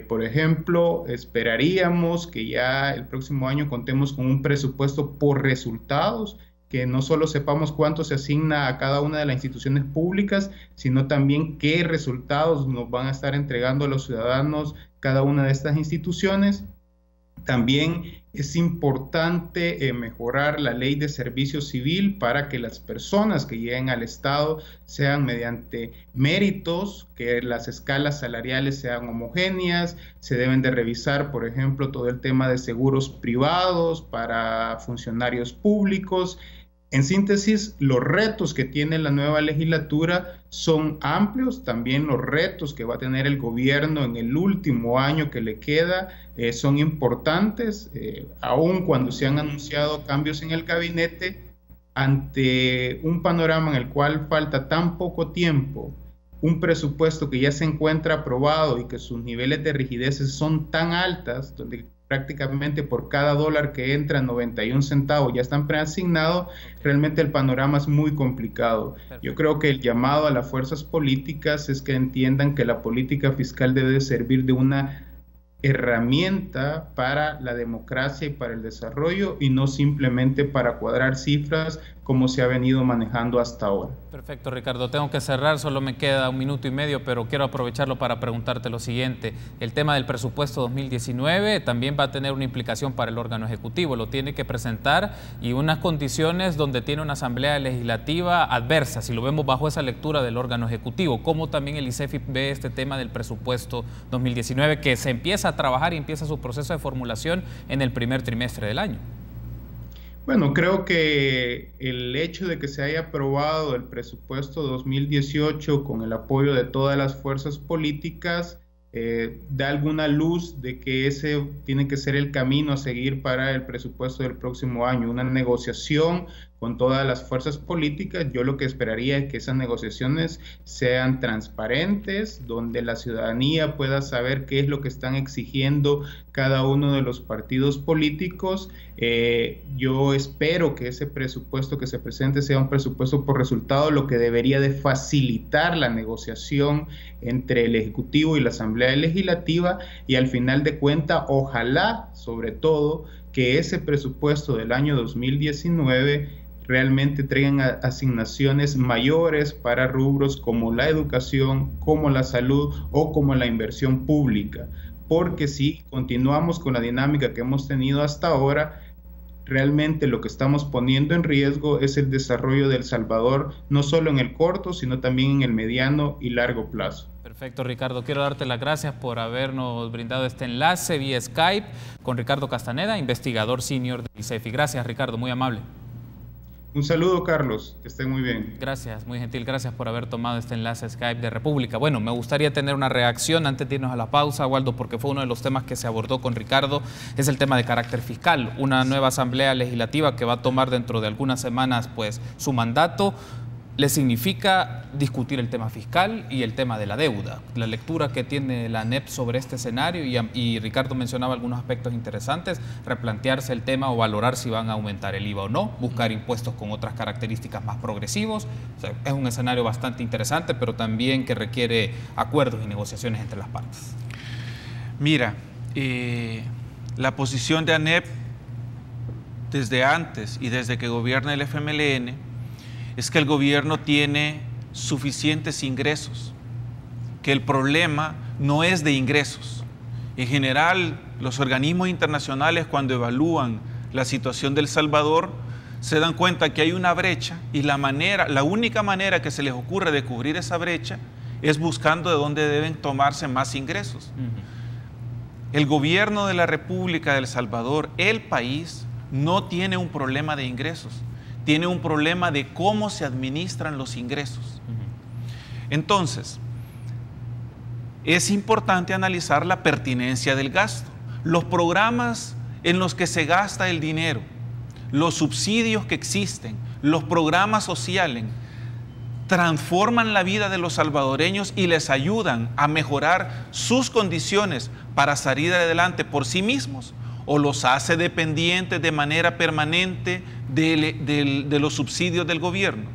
Por ejemplo, esperaríamos que ya el próximo año contemos con un presupuesto por resultados, que no solo sepamos cuánto se asigna a cada una de las instituciones públicas, sino también qué resultados nos van a estar entregando a los ciudadanos cada una de estas instituciones. También es importante mejorar la ley de servicio civil para que las personas que lleguen al Estado sean mediante méritos, que las escalas salariales sean homogéneas. Se deben de revisar, por ejemplo, todo el tema de seguros privados para funcionarios públicos. En síntesis, los retos que tiene la nueva legislatura son amplios, también los retos que va a tener el gobierno en el último año que le queda son importantes, aun cuando se han anunciado cambios en el gabinete, ante un panorama en el cual falta tan poco tiempo, un presupuesto que ya se encuentra aprobado y que sus niveles de rigideces son tan altas, donde prácticamente por cada dólar que entra 91 centavos ya están preasignados, realmente el panorama es muy complicado. Yo creo que el llamado a las fuerzas políticas es que entiendan que la política fiscal debe de servir de una herramienta para la democracia y para el desarrollo y no simplemente para cuadrar cifras como se ha venido manejando hasta ahora. Perfecto, Ricardo. Tengo que cerrar, solo me queda 1 minuto y medio, pero quiero aprovecharlo para preguntarte lo siguiente. El tema del presupuesto 2019 también va a tener una implicación para el órgano ejecutivo, lo tiene que presentar y unas condiciones donde tiene una asamblea legislativa adversa, si lo vemos bajo esa lectura del órgano ejecutivo. ¿Cómo también el ICEFI ve este tema del presupuesto 2019 que se empieza a trabajar y empieza su proceso de formulación en el primer trimestre del año? Bueno, creo que el hecho de que se haya aprobado el presupuesto 2018 con el apoyo de todas las fuerzas políticas da alguna luz de que ese tiene que ser el camino a seguir para el presupuesto del próximo año, una negociación con todas las fuerzas políticas. Yo lo que esperaría es que esas negociaciones sean transparentes, donde la ciudadanía pueda saber qué es lo que están exigiendo cada uno de los partidos políticos. Yo espero que ese presupuesto que se presente sea un presupuesto por resultado, lo que debería de facilitar la negociación entre el Ejecutivo y la Asamblea Legislativa, y al final de cuentas, ojalá, sobre todo, que ese presupuesto del año 2019 realmente traigan asignaciones mayores para rubros como la educación, como la salud o como la inversión pública, porque si continuamos con la dinámica que hemos tenido hasta ahora, realmente lo que estamos poniendo en riesgo es el desarrollo de El Salvador, no solo en el corto, sino también en el mediano y largo plazo. Perfecto, Ricardo. Quiero darte las gracias por habernos brindado este enlace vía Skype con Ricardo Castaneda, investigador senior de ICEFI. Gracias, Ricardo, muy amable. Un saludo, Carlos, que estén muy bien. Gracias, muy gentil, gracias por haber tomado este enlace Skype de República. Bueno, me gustaría tener una reacción antes de irnos a la pausa, Waldo, porque fue uno de los temas que se abordó con Ricardo, es el tema de carácter fiscal. Una nueva asamblea legislativa que va a tomar dentro de algunas semanas pues su mandato, le significa discutir el tema fiscal y el tema de la deuda. La lectura que tiene la ANEP sobre este escenario, y Ricardo mencionaba algunos aspectos interesantes, replantearse el tema o valorar si van a aumentar el IVA o no, buscar impuestos con otras características más progresivos. O sea, es un escenario bastante interesante, pero también que requiere acuerdos y negociaciones entre las partes. Mira, la posición de ANEP desde antes y desde que gobierna el FMLN es que el gobierno tiene suficientes ingresos, que el problema no es de ingresos. En general, los organismos internacionales, cuando evalúan la situación de El Salvador, se dan cuenta que hay una brecha y la única manera que se les ocurre de cubrir esa brecha es buscando de dónde deben tomarse más ingresos. El gobierno de la República de El Salvador, el país, no tiene un problema de ingresos. Tiene un problema de cómo se administran los ingresos. Entonces, es importante analizar la pertinencia del gasto. Los programas en los que se gasta el dinero, los subsidios que existen, los programas sociales, transforman la vida de los salvadoreños y les ayudan a mejorar sus condiciones para salir adelante por sí mismos, o los hace dependientes de manera permanente de los subsidios del gobierno.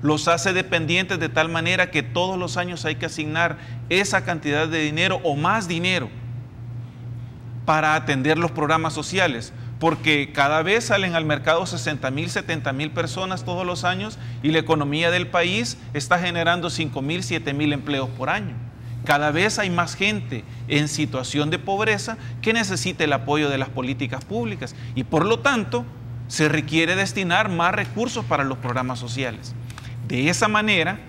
Los hace dependientes de tal manera que todos los años hay que asignar esa cantidad de dinero o más dinero para atender los programas sociales, porque cada vez salen al mercado 60,000, 70,000 personas todos los años y la economía del país está generando 5,000, 7,000 empleos por año. Cada vez hay más gente en situación de pobreza que necesita el apoyo de las políticas públicas y por lo tanto se requiere destinar más recursos para los programas sociales. De esa manera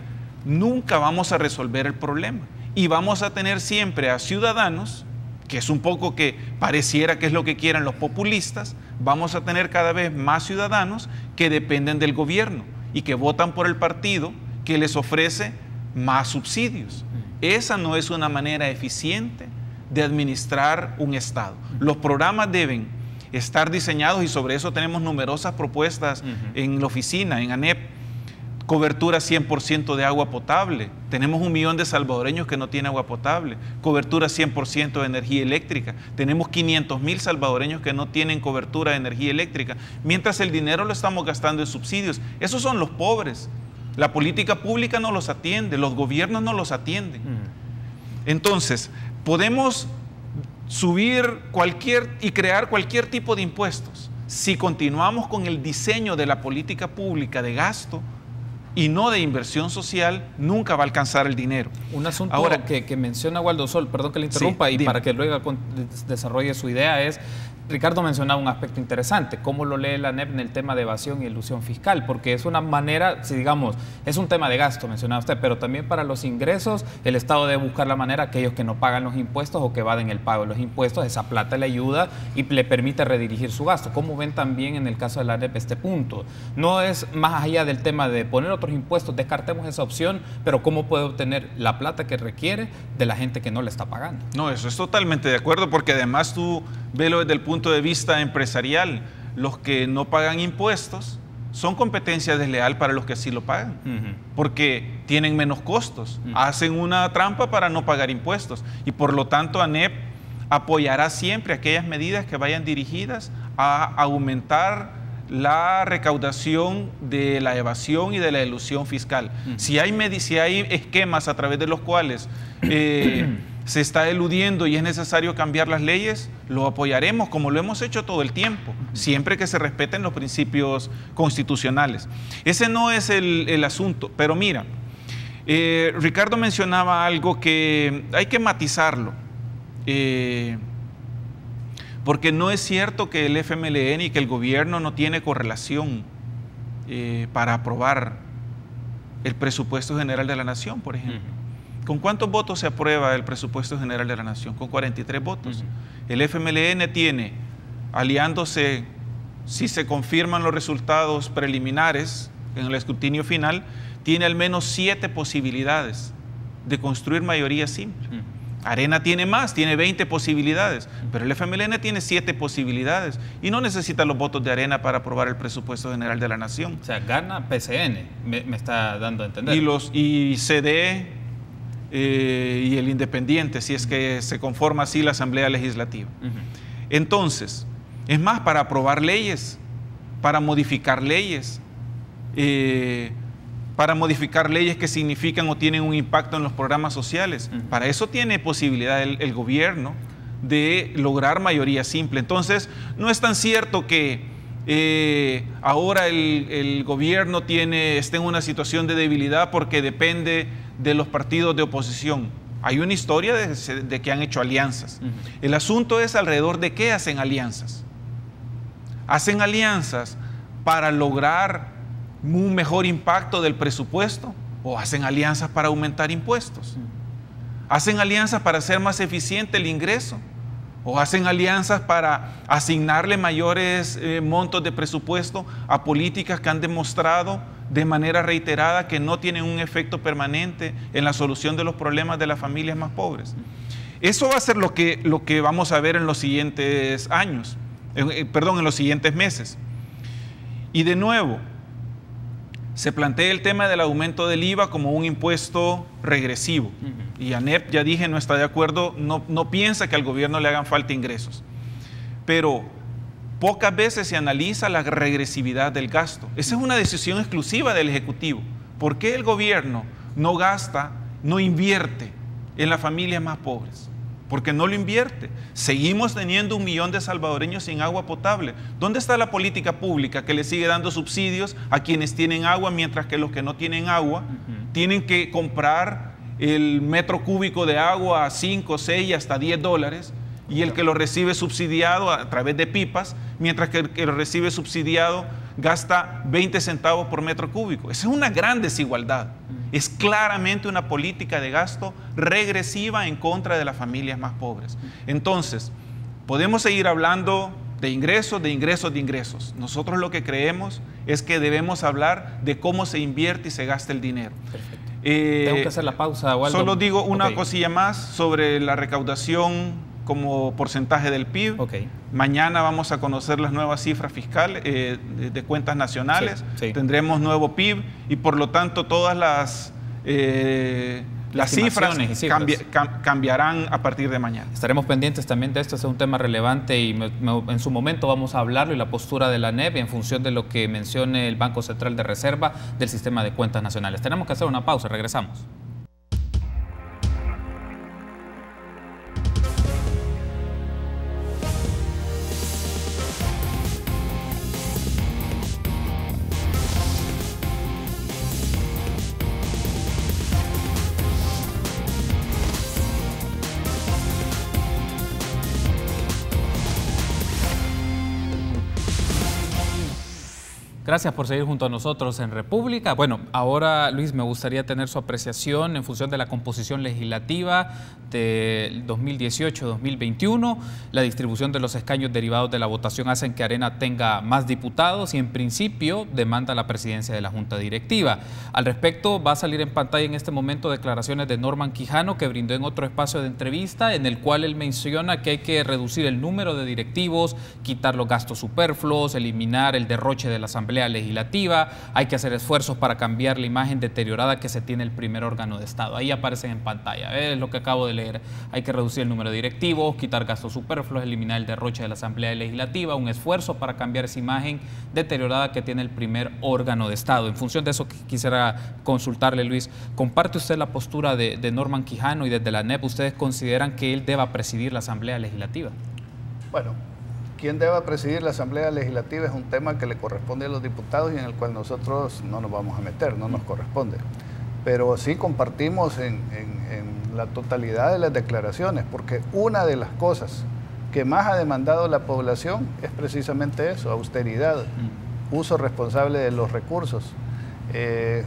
nunca vamos a resolver el problema y vamos a tener siempre a ciudadanos, que es un poco que pareciera que es lo que quieren los populistas, vamos a tener cada vez más ciudadanos que dependen del gobierno y que votan por el partido que les ofrece más subsidios. Esa no es una manera eficiente de administrar un Estado. Los programas deben estar diseñados y sobre eso tenemos numerosas propuestas en la oficina, en ANEP. Cobertura 100% de agua potable. Tenemos 1 millón de salvadoreños que no tienen agua potable. Cobertura 100% de energía eléctrica. Tenemos 500,000 salvadoreños que no tienen cobertura de energía eléctrica. Mientras el dinero lo estamos gastando en subsidios. Esos son los pobres. La política pública no los atiende, los gobiernos no los atienden. Entonces, podemos subir y crear cualquier tipo de impuestos. Si continuamos con el diseño de la política pública de gasto y no de inversión social, nunca va a alcanzar el dinero. Un asunto ahora que menciona Waldo Sol, perdón que le interrumpa, sí, y para que luego desarrolle su idea es, Ricardo mencionaba un aspecto interesante, cómo lo lee la ANEP en el tema de evasión y elusión fiscal, porque es una manera, si digamos, es un tema de gasto, mencionaba usted, pero también para los ingresos, el Estado debe buscar la manera, aquellos que no pagan los impuestos o que evaden el pago de los impuestos, esa plata le ayuda y le permite redirigir su gasto. ¿Cómo ven también en el caso de la ANEP este punto? No es más allá del tema de poner otros impuestos, descartemos esa opción, pero ¿cómo puede obtener la plata que requiere de la gente que no le está pagando? No, eso es totalmente de acuerdo, porque además tú velo desde el punto de vista empresarial. Los que no pagan impuestos son competencia desleal para los que así lo pagan, porque tienen menos costos, hacen una trampa para no pagar impuestos y por lo tanto ANEP apoyará siempre aquellas medidas que vayan dirigidas a aumentar la recaudación de la evasión y de la elusión fiscal. Si hay esquemas a través de los cuales se está eludiendo y es necesario cambiar las leyes, lo apoyaremos como lo hemos hecho todo el tiempo, siempre que se respeten los principios constitucionales. Ese no es el asunto, pero mira, Ricardo mencionaba algo que hay que matizarlo, porque no es cierto que el FMLN y que el gobierno no tiene correlación para aprobar el presupuesto general de la Nación, por ejemplo. ¿Con cuántos votos se aprueba el presupuesto general de la Nación? Con 43 votos. El FMLN tiene, aliándose, si se confirman los resultados preliminares en el escrutinio final, tiene al menos 7 posibilidades de construir mayoría simple. Arena tiene más, tiene 20 posibilidades, pero el FMLN tiene 7 posibilidades y no necesita los votos de Arena para aprobar el presupuesto general de la Nación. O sea, gana PCN, me está dando a entender. Y CD y el Independiente, si es que se conforma así la Asamblea Legislativa. Entonces, es más, para aprobar leyes, para modificar leyes que significan o tienen un impacto en los programas sociales. Para eso tiene posibilidad el gobierno de lograr mayoría simple. Entonces, no es tan cierto que ahora el gobierno esté en una situación de debilidad porque depende de los partidos de oposición. Hay una historia de que han hecho alianzas. El asunto es alrededor de qué hacen alianzas. Hacen alianzas para lograr un mejor impacto del presupuesto o hacen alianzas para aumentar impuestos. Hacen alianzas para hacer más eficiente el ingreso o hacen alianzas para asignarle mayores montos de presupuesto a políticas que han demostrado de manera reiterada que no tienen un efecto permanente en la solución de los problemas de las familias más pobres. Eso va a ser lo que vamos a ver en los siguientes años, en los siguientes meses. Y de nuevo, se plantea el tema del aumento del IVA como un impuesto regresivo. Y ANEP, ya dije, no está de acuerdo, no piensa que al gobierno le hagan falta ingresos. Pero pocas veces se analiza la regresividad del gasto. Esa es una decisión exclusiva del Ejecutivo. ¿Por qué el gobierno no gasta, no invierte en las familias más pobres? Porque no lo invierte. Seguimos teniendo 1 millón de salvadoreños sin agua potable. ¿Dónde está la política pública que le sigue dando subsidios a quienes tienen agua, mientras que los que no tienen agua tienen que comprar el metro cúbico de agua a 5, 6 y hasta $10? Y el que lo recibe subsidiado a través de pipas, mientras que el que lo recibe subsidiado gasta 20 centavos por metro cúbico. Esa es una gran desigualdad. Es claramente una política de gasto regresiva en contra de las familias más pobres. Entonces, podemos seguir hablando de ingresos, de ingresos, de ingresos. Nosotros lo que creemos es que debemos hablar de cómo se invierte y se gasta el dinero. Perfecto. Tengo que hacer la pausa, Waldo. Solo digo una cosilla más sobre la recaudación como porcentaje del PIB. Mañana vamos a conocer las nuevas cifras fiscales de cuentas nacionales. Tendremos nuevo PIB y por lo tanto todas las cifras cambiarán a partir de mañana. Estaremos pendientes también de esto, es un tema relevante y en su momento vamos a hablarlo y la postura de la ANEP en función de lo que mencione el Banco Central de Reserva del sistema de cuentas nacionales. Tenemos que hacer una pausa, regresamos. Gracias por seguir junto a nosotros en República. Bueno, ahora, Luis, me gustaría tener su apreciación en función de la composición legislativa del 2018-2021. La distribución de los escaños derivados de la votación hacen que Arena tenga más diputados y, en principio, demanda la presidencia de la Junta Directiva. Al respecto, va a salir en pantalla en este momento declaraciones de Norman Quijano, que brindó en otro espacio de entrevista, en el cual él menciona que hay que reducir el número de directivos, quitar los gastos superfluos, eliminar el derroche de la Asamblea Asamblea Legislativa, hay que hacer esfuerzos para cambiar la imagen deteriorada que se tiene el primer órgano de Estado. Ahí aparecen en pantalla, es lo que acabo de leer. Hay que reducir el número de directivos, quitar gastos superfluos, eliminar el derroche de la Asamblea Legislativa, un esfuerzo para cambiar esa imagen deteriorada que tiene el primer órgano de Estado. En función de eso quisiera consultarle, Luis, ¿comparte usted la postura de Norman Quijano y desde la ANEP ustedes consideran que él deba presidir la Asamblea Legislativa? Bueno, quién deba presidir la Asamblea Legislativa es un tema que le corresponde a los diputados y en el cual nosotros no nos vamos a meter, no nos corresponde. Pero sí compartimos en la totalidad de las declaraciones, porque una de las cosas que más ha demandado la población es precisamente eso: austeridad, uso responsable de los recursos,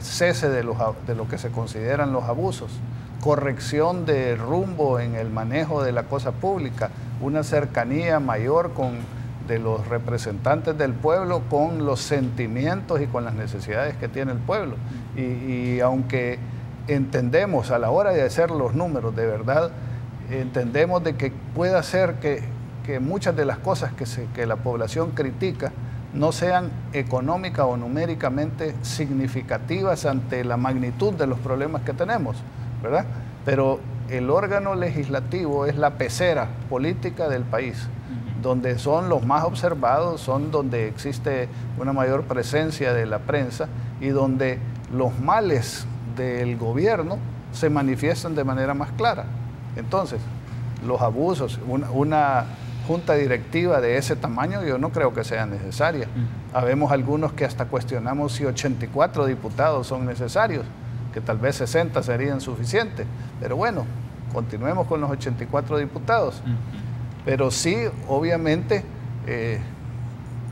cese de lo que se consideran los abusos, corrección de rumbo en el manejo de la cosa pública, una cercanía mayor de los representantes del pueblo con los sentimientos y con las necesidades que tiene el pueblo. Y aunque entendemos a la hora de hacer los números, de verdad, entendemos de que pueda ser que muchas de las cosas que la población critica no sean económicas o numéricamente significativas ante la magnitud de los problemas que tenemos, ¿verdad? Pero el órgano legislativo es la pecera política del país, donde son los más observados, son donde existe una mayor presencia de la prensa y donde los males del gobierno se manifiestan de manera más clara. Entonces, los abusos, una junta directiva de ese tamaño yo no creo que sea necesaria. Habemos algunos que hasta cuestionamos si 84 diputados son necesarios, que tal vez 60 serían suficientes, pero bueno, continuemos con los 84 diputados. Pero sí, obviamente,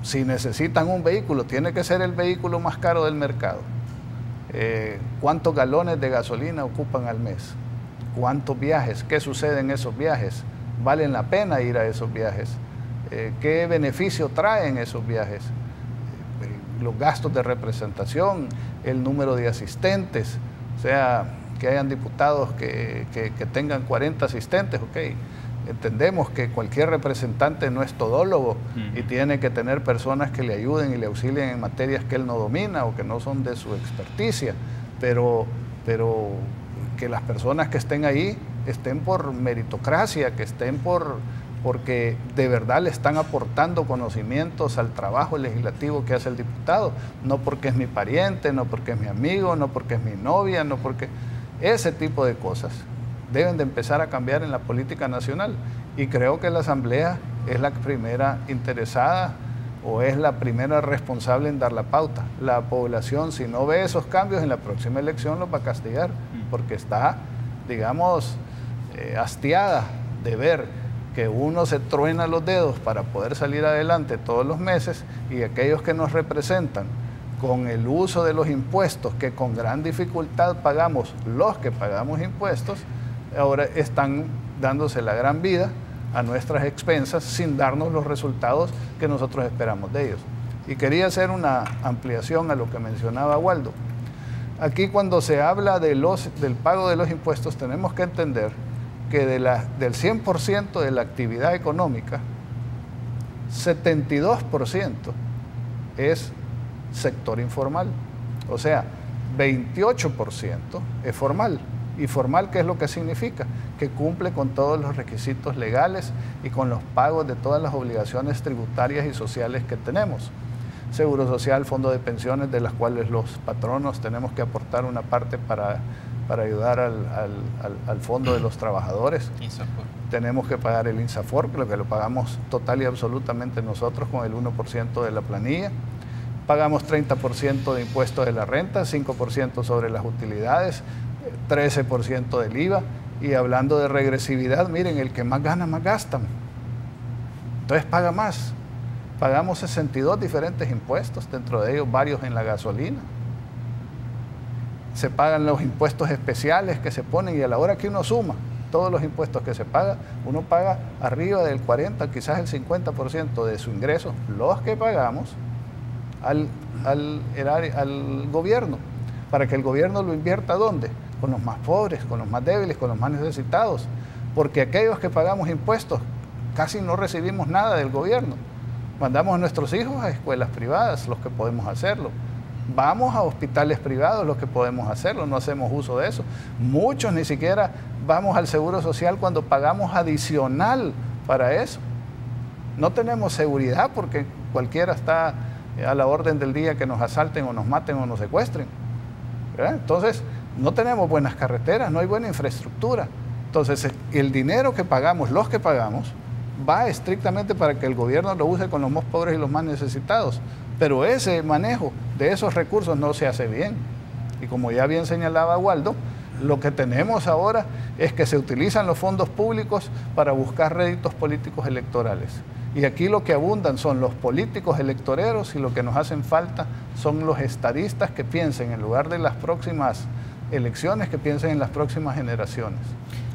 si necesitan un vehículo, tiene que ser el vehículo más caro del mercado. ¿Cuántos galones de gasolina ocupan al mes? ¿Cuántos viajes? ¿Qué sucede en esos viajes? ¿Valen la pena ir a esos viajes? ¿Qué beneficio traen esos viajes? Los gastos de representación, el número de asistentes, o sea, que hayan diputados que tengan 40 asistentes, ok. Entendemos que cualquier representante no es todólogo y tiene que tener personas que le ayuden y le auxilien en materias que él no domina o que no son de su experticia, pero que las personas que estén ahí estén por meritocracia, que estén porque de verdad le están aportando conocimientos al trabajo legislativo que hace el diputado, no porque es mi pariente, no porque es mi amigo, no porque es mi novia, no porque... Ese tipo de cosas deben de empezar a cambiar en la política nacional y creo que la Asamblea es la primera interesada o es la primera responsable en dar la pauta. La población, si no ve esos cambios en la próxima elección, los va a castigar porque está, digamos, hastiada de ver que uno se truena los dedos para poder salir adelante todos los meses y aquellos que nos representan con el uso de los impuestos que con gran dificultad pagamos los que pagamos impuestos, ahora están dándose la gran vida a nuestras expensas sin darnos los resultados que nosotros esperamos de ellos. Y quería hacer una ampliación a lo que mencionaba Waldo. Aquí cuando se habla del pago de los impuestos tenemos que entender que del 100% de la actividad económica, 72% es sector informal. O sea, 28% es formal. ¿Y formal qué es lo que significa? Que cumple con todos los requisitos legales y con los pagos de todas las obligaciones tributarias y sociales que tenemos. Seguro social, fondo de pensiones, de las cuales los patronos tenemos que aportar una parte para ayudar al fondo de los trabajadores. INSAFOR. Tenemos que pagar el INSAFOR, lo que lo pagamos total y absolutamente nosotros con el 1% de la planilla. Pagamos 30% de impuestos de la renta, 5% sobre las utilidades, 13% del IVA. Y hablando de regresividad, miren, el que más gana, más gasta. Entonces paga más. Pagamos 62 diferentes impuestos, dentro de ellos varios en la gasolina. Se pagan los impuestos especiales que se ponen y a la hora que uno suma todos los impuestos que se paga, uno paga arriba del 40, quizás el 50% de su ingreso, los que pagamos al gobierno, para que el gobierno lo invierta ¿dónde? Con los más pobres, con los más débiles, con los más necesitados, porque aquellos que pagamos impuestos casi no recibimos nada del gobierno. Mandamos a nuestros hijos a escuelas privadas, los que podemos hacerlo. Vamos a hospitales privados, los que podemos hacerlo, no hacemos uso de eso. Muchos ni siquiera vamos al Seguro Social cuando pagamos adicional para eso. No tenemos seguridad porque cualquiera está a la orden del día que nos asalten o nos maten o nos secuestren, ¿verdad? Entonces, no tenemos buenas carreteras, no hay buena infraestructura. Entonces, el dinero que pagamos, los que pagamos, va estrictamente para que el gobierno lo use con los más pobres y los más necesitados. Pero ese manejo de esos recursos no se hace bien. Y como ya bien señalaba Waldo, lo que tenemos ahora es que se utilizan los fondos públicos para buscar réditos políticos electorales. Y aquí lo que abundan son los políticos electoreros y lo que nos hacen falta son los estadistas que piensen en lugar de las próximas elecciones, que piensen en las próximas generaciones.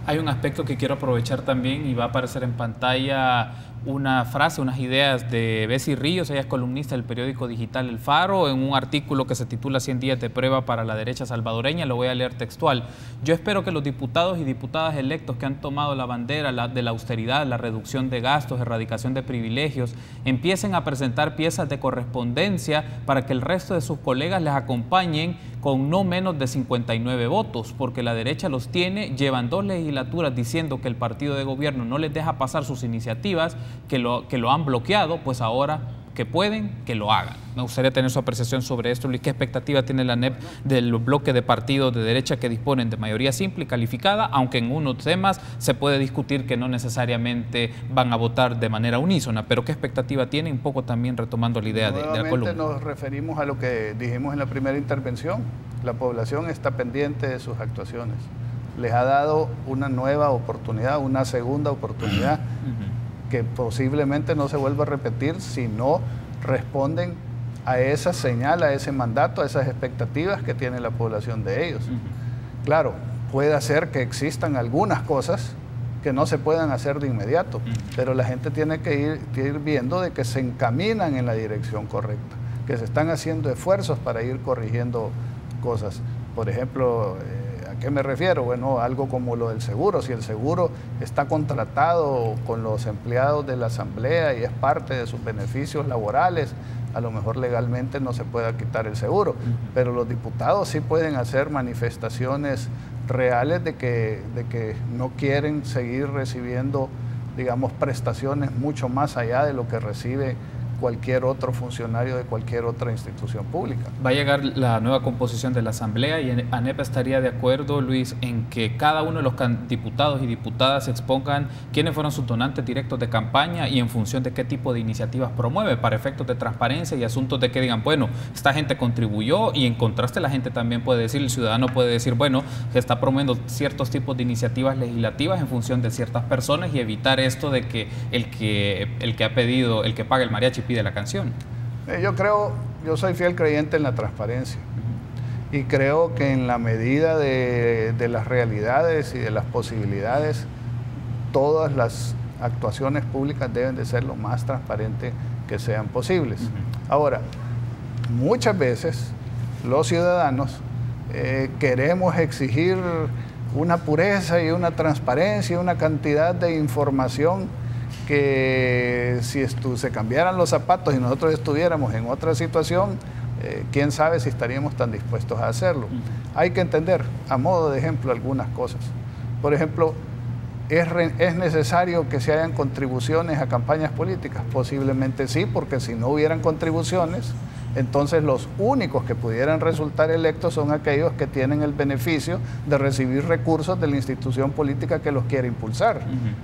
Hay un aspecto que quiero aprovechar también y va a aparecer en pantalla una frase, unas ideas de Bessie Ríos. Ella es columnista del periódico digital El Faro, en un artículo que se titula 100 días de prueba para la derecha salvadoreña. Lo voy a leer textual. Yo espero que los diputados y diputadas electos que han tomado la bandera de la austeridad, la reducción de gastos, erradicación de privilegios, empiecen a presentar piezas de correspondencia para que el resto de sus colegas les acompañen con no menos de 59 votos, porque la derecha los tiene, llevan 2 legislaturas diciendo que el partido de gobierno no les deja pasar sus iniciativas, que lo han bloqueado, pues ahora que pueden, que lo hagan. Me gustaría tener su apreciación sobre esto, Luis. ¿Qué expectativa tiene la ANEP del bloque de partidos de derecha que disponen de mayoría simple y calificada, aunque en unos temas se puede discutir que no necesariamente van a votar de manera unísona? Pero ¿qué expectativa tiene? Un poco también retomando la idea de la columna. Nos referimos a lo que dijimos en la primera intervención. La población está pendiente de sus actuaciones. Les ha dado una nueva oportunidad, una segunda oportunidad, que posiblemente no se vuelva a repetir si no responden a esa señal, a ese mandato, a esas expectativas que tiene la población de ellos. Claro, puede ser que existan algunas cosas que no se puedan hacer de inmediato, pero la gente tiene que ir viendo de que se encaminan en la dirección correcta, que se están haciendo esfuerzos para ir corrigiendo cosas. Por ejemplo, ¿a qué me refiero? Bueno, algo como lo del seguro. Si el seguro está contratado con los empleados de la Asamblea y es parte de sus beneficios laborales, a lo mejor legalmente no se pueda quitar el seguro, pero los diputados sí pueden hacer manifestaciones reales de que no quieren seguir recibiendo, digamos, prestaciones mucho más allá de lo que recibe cualquier otro funcionario de cualquier otra institución pública. Va a llegar la nueva composición de la Asamblea y ANEP estaría de acuerdo, Luis, en que cada uno de los diputados y diputadas expongan quiénes fueron sus donantes directos de campaña y en función de qué tipo de iniciativas promueve, para efectos de transparencia y asuntos de que digan, bueno, esta gente contribuyó, y en contraste la gente también puede decir, el ciudadano puede decir, bueno, se está promoviendo ciertos tipos de iniciativas legislativas en función de ciertas personas, y evitar esto de que el que ha pedido, el que paga el mariachi pide la canción. Yo soy fiel creyente en la transparencia y creo que en la medida de las realidades y de las posibilidades, todas las actuaciones públicas deben de ser lo más transparentes que sean posibles. Ahora, muchas veces los ciudadanos queremos exigir una pureza y una transparencia, una cantidad de información que si se cambiaran los zapatos y nosotros estuviéramos en otra situación, quién sabe si estaríamos tan dispuestos a hacerlo. Hay que entender, a modo de ejemplo, algunas cosas. Por ejemplo, ¿es necesario que se hayan contribuciones a campañas políticas? Posiblemente sí, porque si no hubieran contribuciones, entonces los únicos que pudieran resultar electos son aquellos que tienen el beneficio de recibir recursos de la institución política que los quiere impulsar,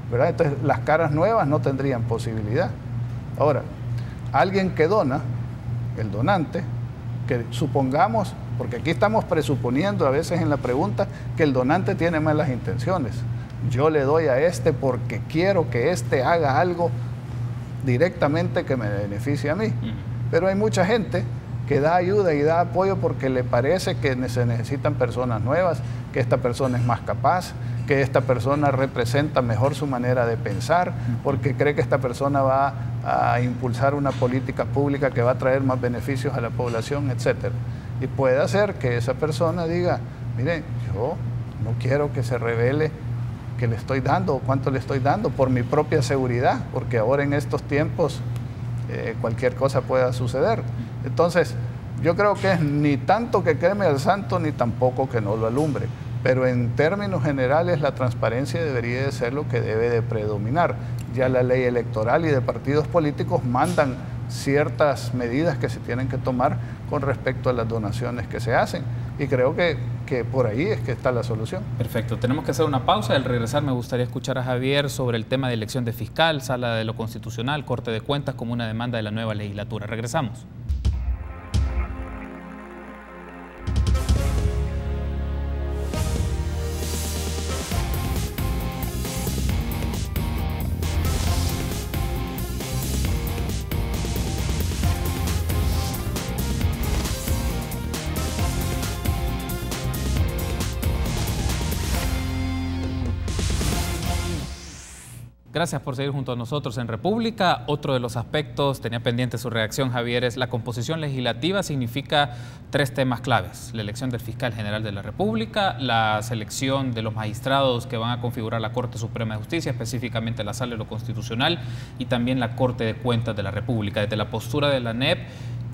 ¿verdad? Entonces las caras nuevas no tendrían posibilidad. Ahora, alguien que dona, el donante, que supongamos, porque aquí estamos presuponiendo a veces en la pregunta que el donante tiene malas intenciones. Yo le doy a este porque quiero que este haga algo directamente que me beneficie a mí. Pero hay mucha gente que da ayuda y da apoyo porque le parece que se necesitan personas nuevas, que esta persona es más capaz, que esta persona representa mejor su manera de pensar, porque cree que esta persona va a impulsar una política pública que va a traer más beneficios a la población, etc. Y puede hacer que esa persona diga, mire, yo no quiero que se revele qué le estoy dando o cuánto le estoy dando por mi propia seguridad, porque ahora en estos tiempos cualquier cosa pueda suceder. Entonces, yo creo que es ni tanto que queme al santo, ni tampoco que no lo alumbre. Pero en términos generales, la transparencia debería de ser lo que debe de predominar. Ya la ley electoral y de partidos políticos mandan ciertas medidas que se tienen que tomar con respecto a las donaciones que se hacen. Y creo que por ahí es que está la solución. Perfecto. Tenemos que hacer una pausa. Al regresar me gustaría escuchar a Javier sobre el tema de elección de fiscal, Sala de lo Constitucional, Corte de Cuentas como una demanda de la nueva legislatura. Regresamos. Gracias por seguir junto a nosotros en República. Otro de los aspectos, tenía pendiente su reacción, Javier, es la composición legislativa. Significa 3 temas claves: la elección del fiscal general de la República, la selección de los magistrados que van a configurar la Corte Suprema de Justicia, específicamente la Sala de lo Constitucional, y también la Corte de Cuentas de la República. Desde la postura de la ANEP,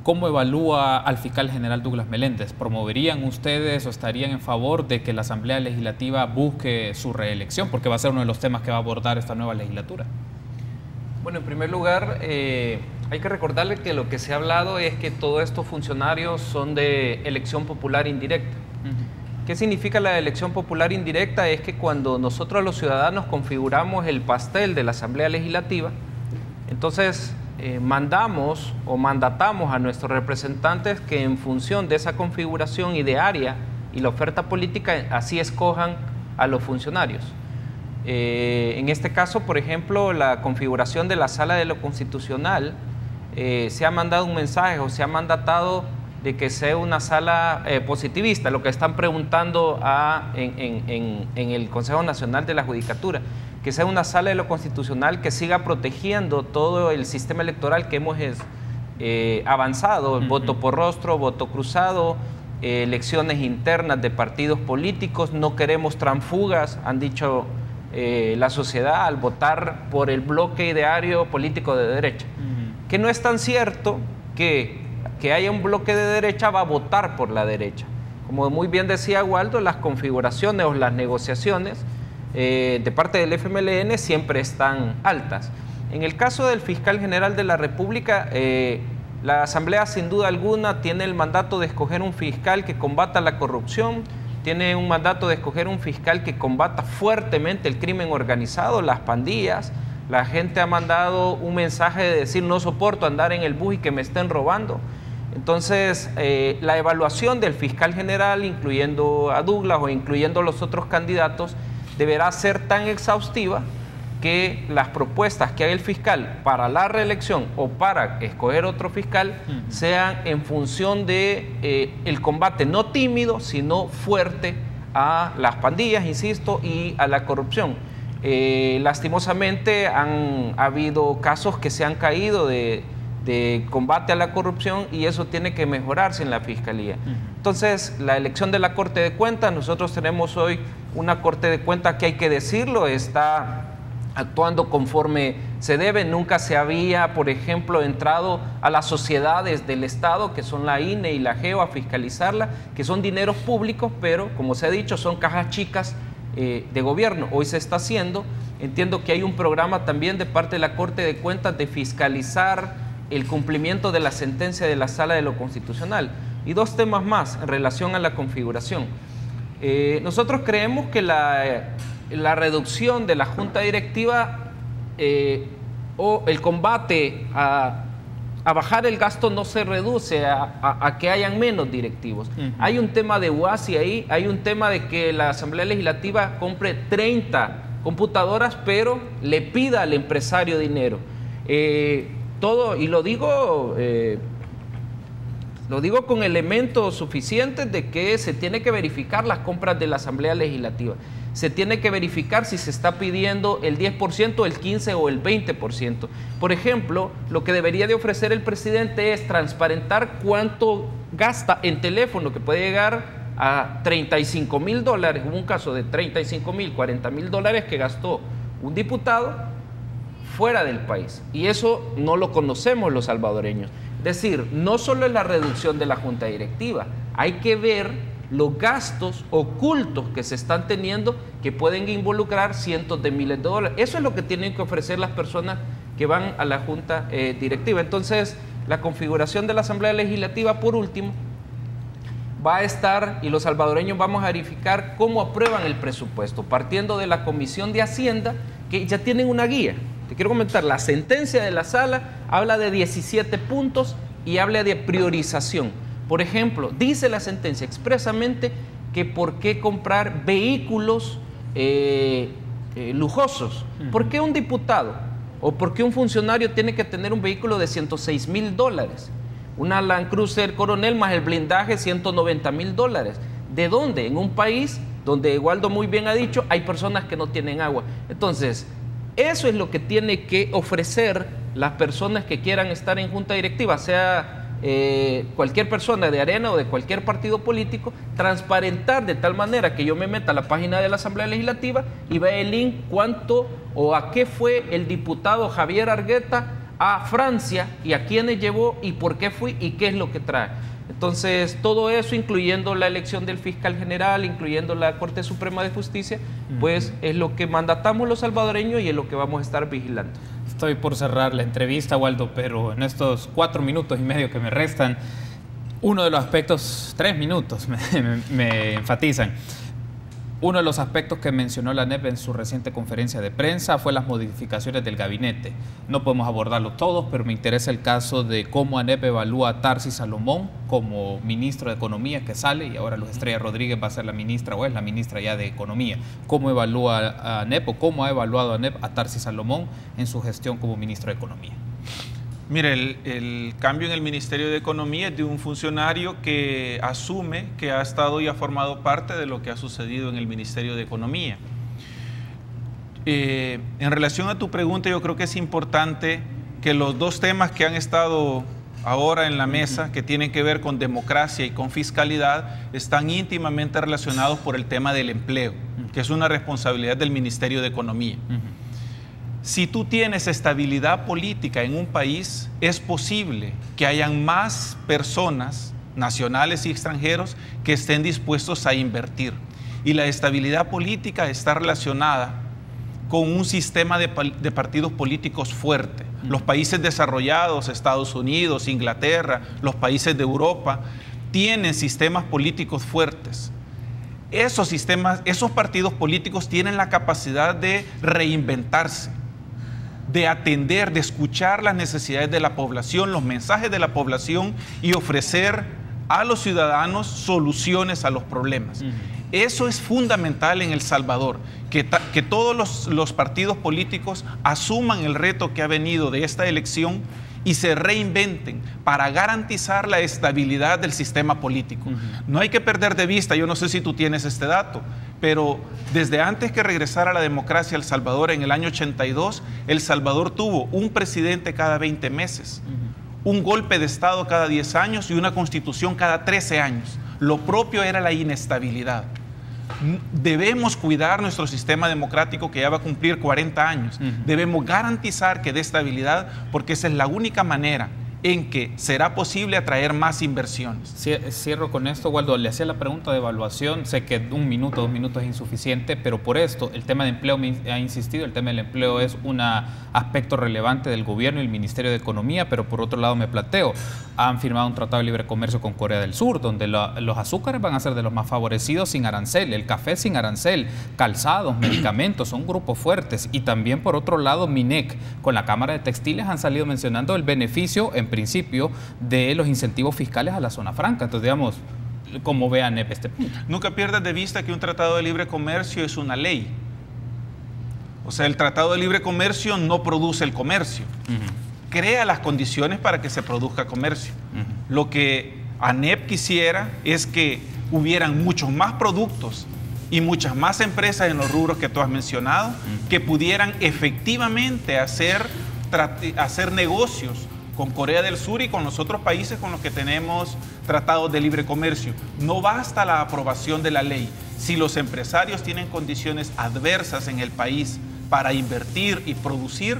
¿cómo evalúa al fiscal general Douglas Meléndez? ¿Promoverían ustedes o estarían en favor de que la Asamblea Legislativa busque su reelección? Porque va a ser uno de los temas que va a abordar esta nueva legislatura. Bueno, en primer lugar, hay que recordarle que lo que se ha hablado es que todos estos funcionarios son de elección popular indirecta. ¿Qué significa la elección popular indirecta? Es que cuando nosotros los ciudadanos configuramos el pastel de la Asamblea Legislativa, entonces mandamos o mandatamos a nuestros representantes que en función de esa configuración idearia y la oferta política, así escojan a los funcionarios. En este caso, por ejemplo, la configuración de la Sala de lo Constitucional, se ha mandado un mensaje o se ha mandatado de que sea una sala positivista, lo que están preguntando en el Consejo Nacional de la Judicatura, que sea una Sala de lo Constitucional que siga protegiendo todo el sistema electoral que hemos avanzado, el voto por rostro, voto cruzado, elecciones internas de partidos políticos. No queremos transfugas, han dicho la sociedad, al votar por el bloque ideario político de derecha. Que no es tan cierto que haya un bloque de derecha va a votar por la derecha. Como muy bien decía Waldo, las configuraciones o las negociaciones de parte del FMLN siempre están altas. En el caso del fiscal general de la República, la Asamblea sin duda alguna tiene el mandato de escoger un fiscal que combata la corrupción, tiene un mandato de escoger un fiscal que combata fuertemente el crimen organizado, las pandillas. La gente ha mandado un mensaje de decir: no soporto andar en el bus y que me estén robando. Entonces, la evaluación del fiscal general, incluyendo a Douglas o incluyendo a los otros candidatos, deberá ser tan exhaustiva que las propuestas que haga el fiscal para la reelección o para escoger otro fiscal sean en función de el combate no tímido, sino fuerte a las pandillas, insisto, y a la corrupción. Lastimosamente han habido casos que se han caído de combate a la corrupción y eso tiene que mejorarse en la Fiscalía. Entonces, la elección de la Corte de Cuentas, nosotros tenemos hoy una Corte de Cuentas que, hay que decirlo, está actuando conforme se debe. Nunca se había, por ejemplo, entrado a las sociedades del Estado, que son la INE y la GEO, a fiscalizarla, que son dineros públicos, pero, como se ha dicho, son cajas chicas de gobierno. Hoy se está haciendo. Entiendo que hay un programa también de parte de la Corte de Cuentas de fiscalizar el cumplimiento de la sentencia de la Sala de lo Constitucional. Y 2 temas más en relación a la configuración. Nosotros creemos que la reducción de la Junta Directiva o el combate a bajar el gasto no se reduce a que hayan menos directivos. Hay un tema de UASI ahí, hay un tema de que la Asamblea Legislativa compre 30 computadoras, pero le pida al empresario dinero. Todo, y lo digo con elementos suficientes de que se tiene que verificar las compras de la Asamblea Legislativa. Se tiene que verificar si se está pidiendo el 10%, el 15% o el 20%. Por ejemplo, lo que debería de ofrecer el presidente es transparentar cuánto gasta en teléfono, que puede llegar a $35,000. Hubo un caso de $35,000, $40,000 que gastó un diputado fuera del país. Y eso no lo conocemos los salvadoreños. Es decir, no solo es la reducción de la junta directiva, hay que ver los gastos ocultos que se están teniendo que pueden involucrar cientos de miles de dólares. Eso es lo que tienen que ofrecer las personas que van a la junta directiva. Entonces, la configuración de la Asamblea Legislativa, por último, va a estar, y los salvadoreños vamos a verificar cómo aprueban el presupuesto, partiendo de la Comisión de Hacienda, que ya tienen una guía. Te quiero comentar, la sentencia de la sala habla de 17 puntos y habla de priorización. Por ejemplo, dice la sentencia expresamente que por qué comprar vehículos lujosos. ¿Por qué un diputado o por qué un funcionario tiene que tener un vehículo de $106,000? Una Land Cruiser Coronel más el blindaje, $190,000. ¿De dónde? En un país donde, Waldo muy bien ha dicho, hay personas que no tienen agua. Entonces, eso es lo que tiene que ofrecer las personas que quieran estar en junta directiva, sea cualquier persona de Arena o de cualquier partido político, transparentar de tal manera que yo me meta a la página de la Asamblea Legislativa y vea el link cuánto o a qué fue el diputado Javier Argueta a Francia y a quiénes llevó y por qué fui y qué es lo que trae. Entonces, todo eso, incluyendo la elección del fiscal general, incluyendo la Corte Suprema de Justicia, pues es lo que mandatamos los salvadoreños y es lo que vamos a estar vigilando. Estoy por cerrar la entrevista, Waldo, pero en estos 4 minutos y medio que me restan, uno de los aspectos, 3 minutos me enfatizan. Uno de los aspectos que mencionó la ANEP en su reciente conferencia de prensa fue las modificaciones del gabinete. No podemos abordarlo todos, pero me interesa el caso de cómo ANEP evalúa a Tarsis Salomón como ministro de Economía, que sale, y ahora Luz Estrella Rodríguez va a ser la ministra, o es la ministra ya de Economía. ¿Cómo evalúa a ANEP o cómo ha evaluado ANEP a Tarsis Salomón en su gestión como ministro de Economía? Mire, el cambio en el Ministerio de Economía es de un funcionario que asume que ha estado y ha formado parte de lo que ha sucedido en el Ministerio de Economía. En relación a tu pregunta, yo creo que es importante que los dos temas que han estado ahora en la mesa, que tienen que ver con democracia y con fiscalidad, están íntimamente relacionados por el tema del empleo, que es una responsabilidad del Ministerio de Economía. Si tú tienes estabilidad política en un país, es posible que hayan más personas, nacionales y extranjeros, que estén dispuestos a invertir. Y la estabilidad política está relacionada con un sistema de partidos políticos fuerte. Los países desarrollados, Estados Unidos, Inglaterra, los países de Europa, tienen sistemas políticos fuertes. Esos partidos políticos tienen la capacidad de reinventarse, de atender, de escuchar las necesidades de la población, los mensajes de la población y ofrecer a los ciudadanos soluciones a los problemas. Eso es fundamental en El Salvador, que todos los partidos políticos asuman el reto que ha venido de esta elección y se reinventen para garantizar la estabilidad del sistema político. No hay que perder de vista, yo no sé si tú tienes este dato, pero desde antes que regresara la democracia a El Salvador en el año 82, El Salvador tuvo un presidente cada 20 meses, un golpe de Estado cada 10 años y una constitución cada 13 años. Lo propio era la inestabilidad. Debemos cuidar nuestro sistema democrático que ya va a cumplir 40 años. Debemos garantizar que dé estabilidad porque esa es la única manera en que será posible atraer más inversiones. Cierro con esto, Waldo. Le hacía la pregunta de evaluación. Sé que 1 minuto, 2 minutos es insuficiente, pero por esto, el tema de empleo me ha insistido. El tema del empleo es un aspecto relevante del gobierno y el Ministerio de Economía, pero por otro lado me planteo, han firmado un tratado de libre comercio con Corea del Sur, donde los azúcares van a ser de los más favorecidos sin arancel, el café sin arancel, calzados, medicamentos, son grupos fuertes. Y también por otro lado, MINEC, con la Cámara de Textiles han salido mencionando el beneficio en principio de los incentivos fiscales a la zona franca. Entonces, digamos, ¿cómo ve ANEP este punto? Nunca pierdas de vista que un tratado de libre comercio es una ley. O sea, el tratado de libre comercio no produce el comercio. Crea las condiciones para que se produzca comercio. Lo que ANEP quisiera es que hubieran muchos más productos y muchas más empresas en los rubros que tú has mencionado que pudieran efectivamente hacer negocios con Corea del Sur y con los otros países con los que tenemos tratados de libre comercio. No basta la aprobación de la ley. Si los empresarios tienen condiciones adversas en el país para invertir y producir,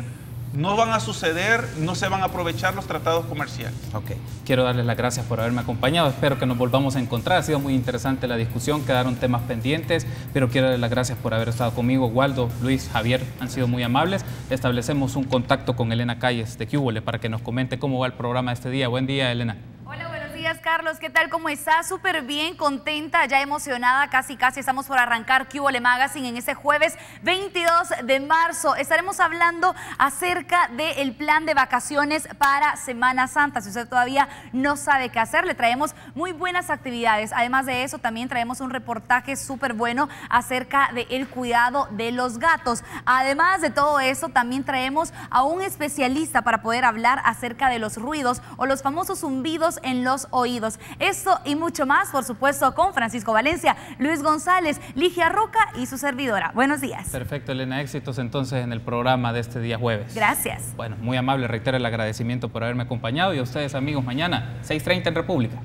no van a suceder, no se van a aprovechar los tratados comerciales. Ok, quiero darles las gracias por haberme acompañado, espero que nos volvamos a encontrar, ha sido muy interesante la discusión, quedaron temas pendientes, pero quiero darles las gracias por haber estado conmigo. Waldo, Luis, Javier, han sido muy amables. Establecemos un contacto con Elena Calles de Cúbole para que nos comente cómo va el programa este día. Buen día, Elena. Hola, buenos días, Carlos. ¿Qué tal? ¿Cómo estás? Súper bien, contenta, ya emocionada. Casi estamos por arrancar Cúbole Magazine en ese jueves 22 de marzo. Estaremos hablando acerca del plan de vacaciones para Semana Santa. Si usted todavía no sabe qué hacer, le traemos muy buenas actividades. Además de eso, también traemos un reportaje súper bueno acerca del cuidado de los gatos. Además de todo eso, también traemos a un especialista para poder hablar acerca de los ruidos o los famosos zumbidos en los oídos. Esto y mucho más, por supuesto, con Francisco Valencia, Luis González, Ligia Roca y su servidora. Buenos días. Perfecto, Elena. Éxitos entonces en el programa de este día jueves. Gracias. Bueno, muy amable. Reitero el agradecimiento por haberme acompañado y a ustedes, amigos, mañana 6:30 en República.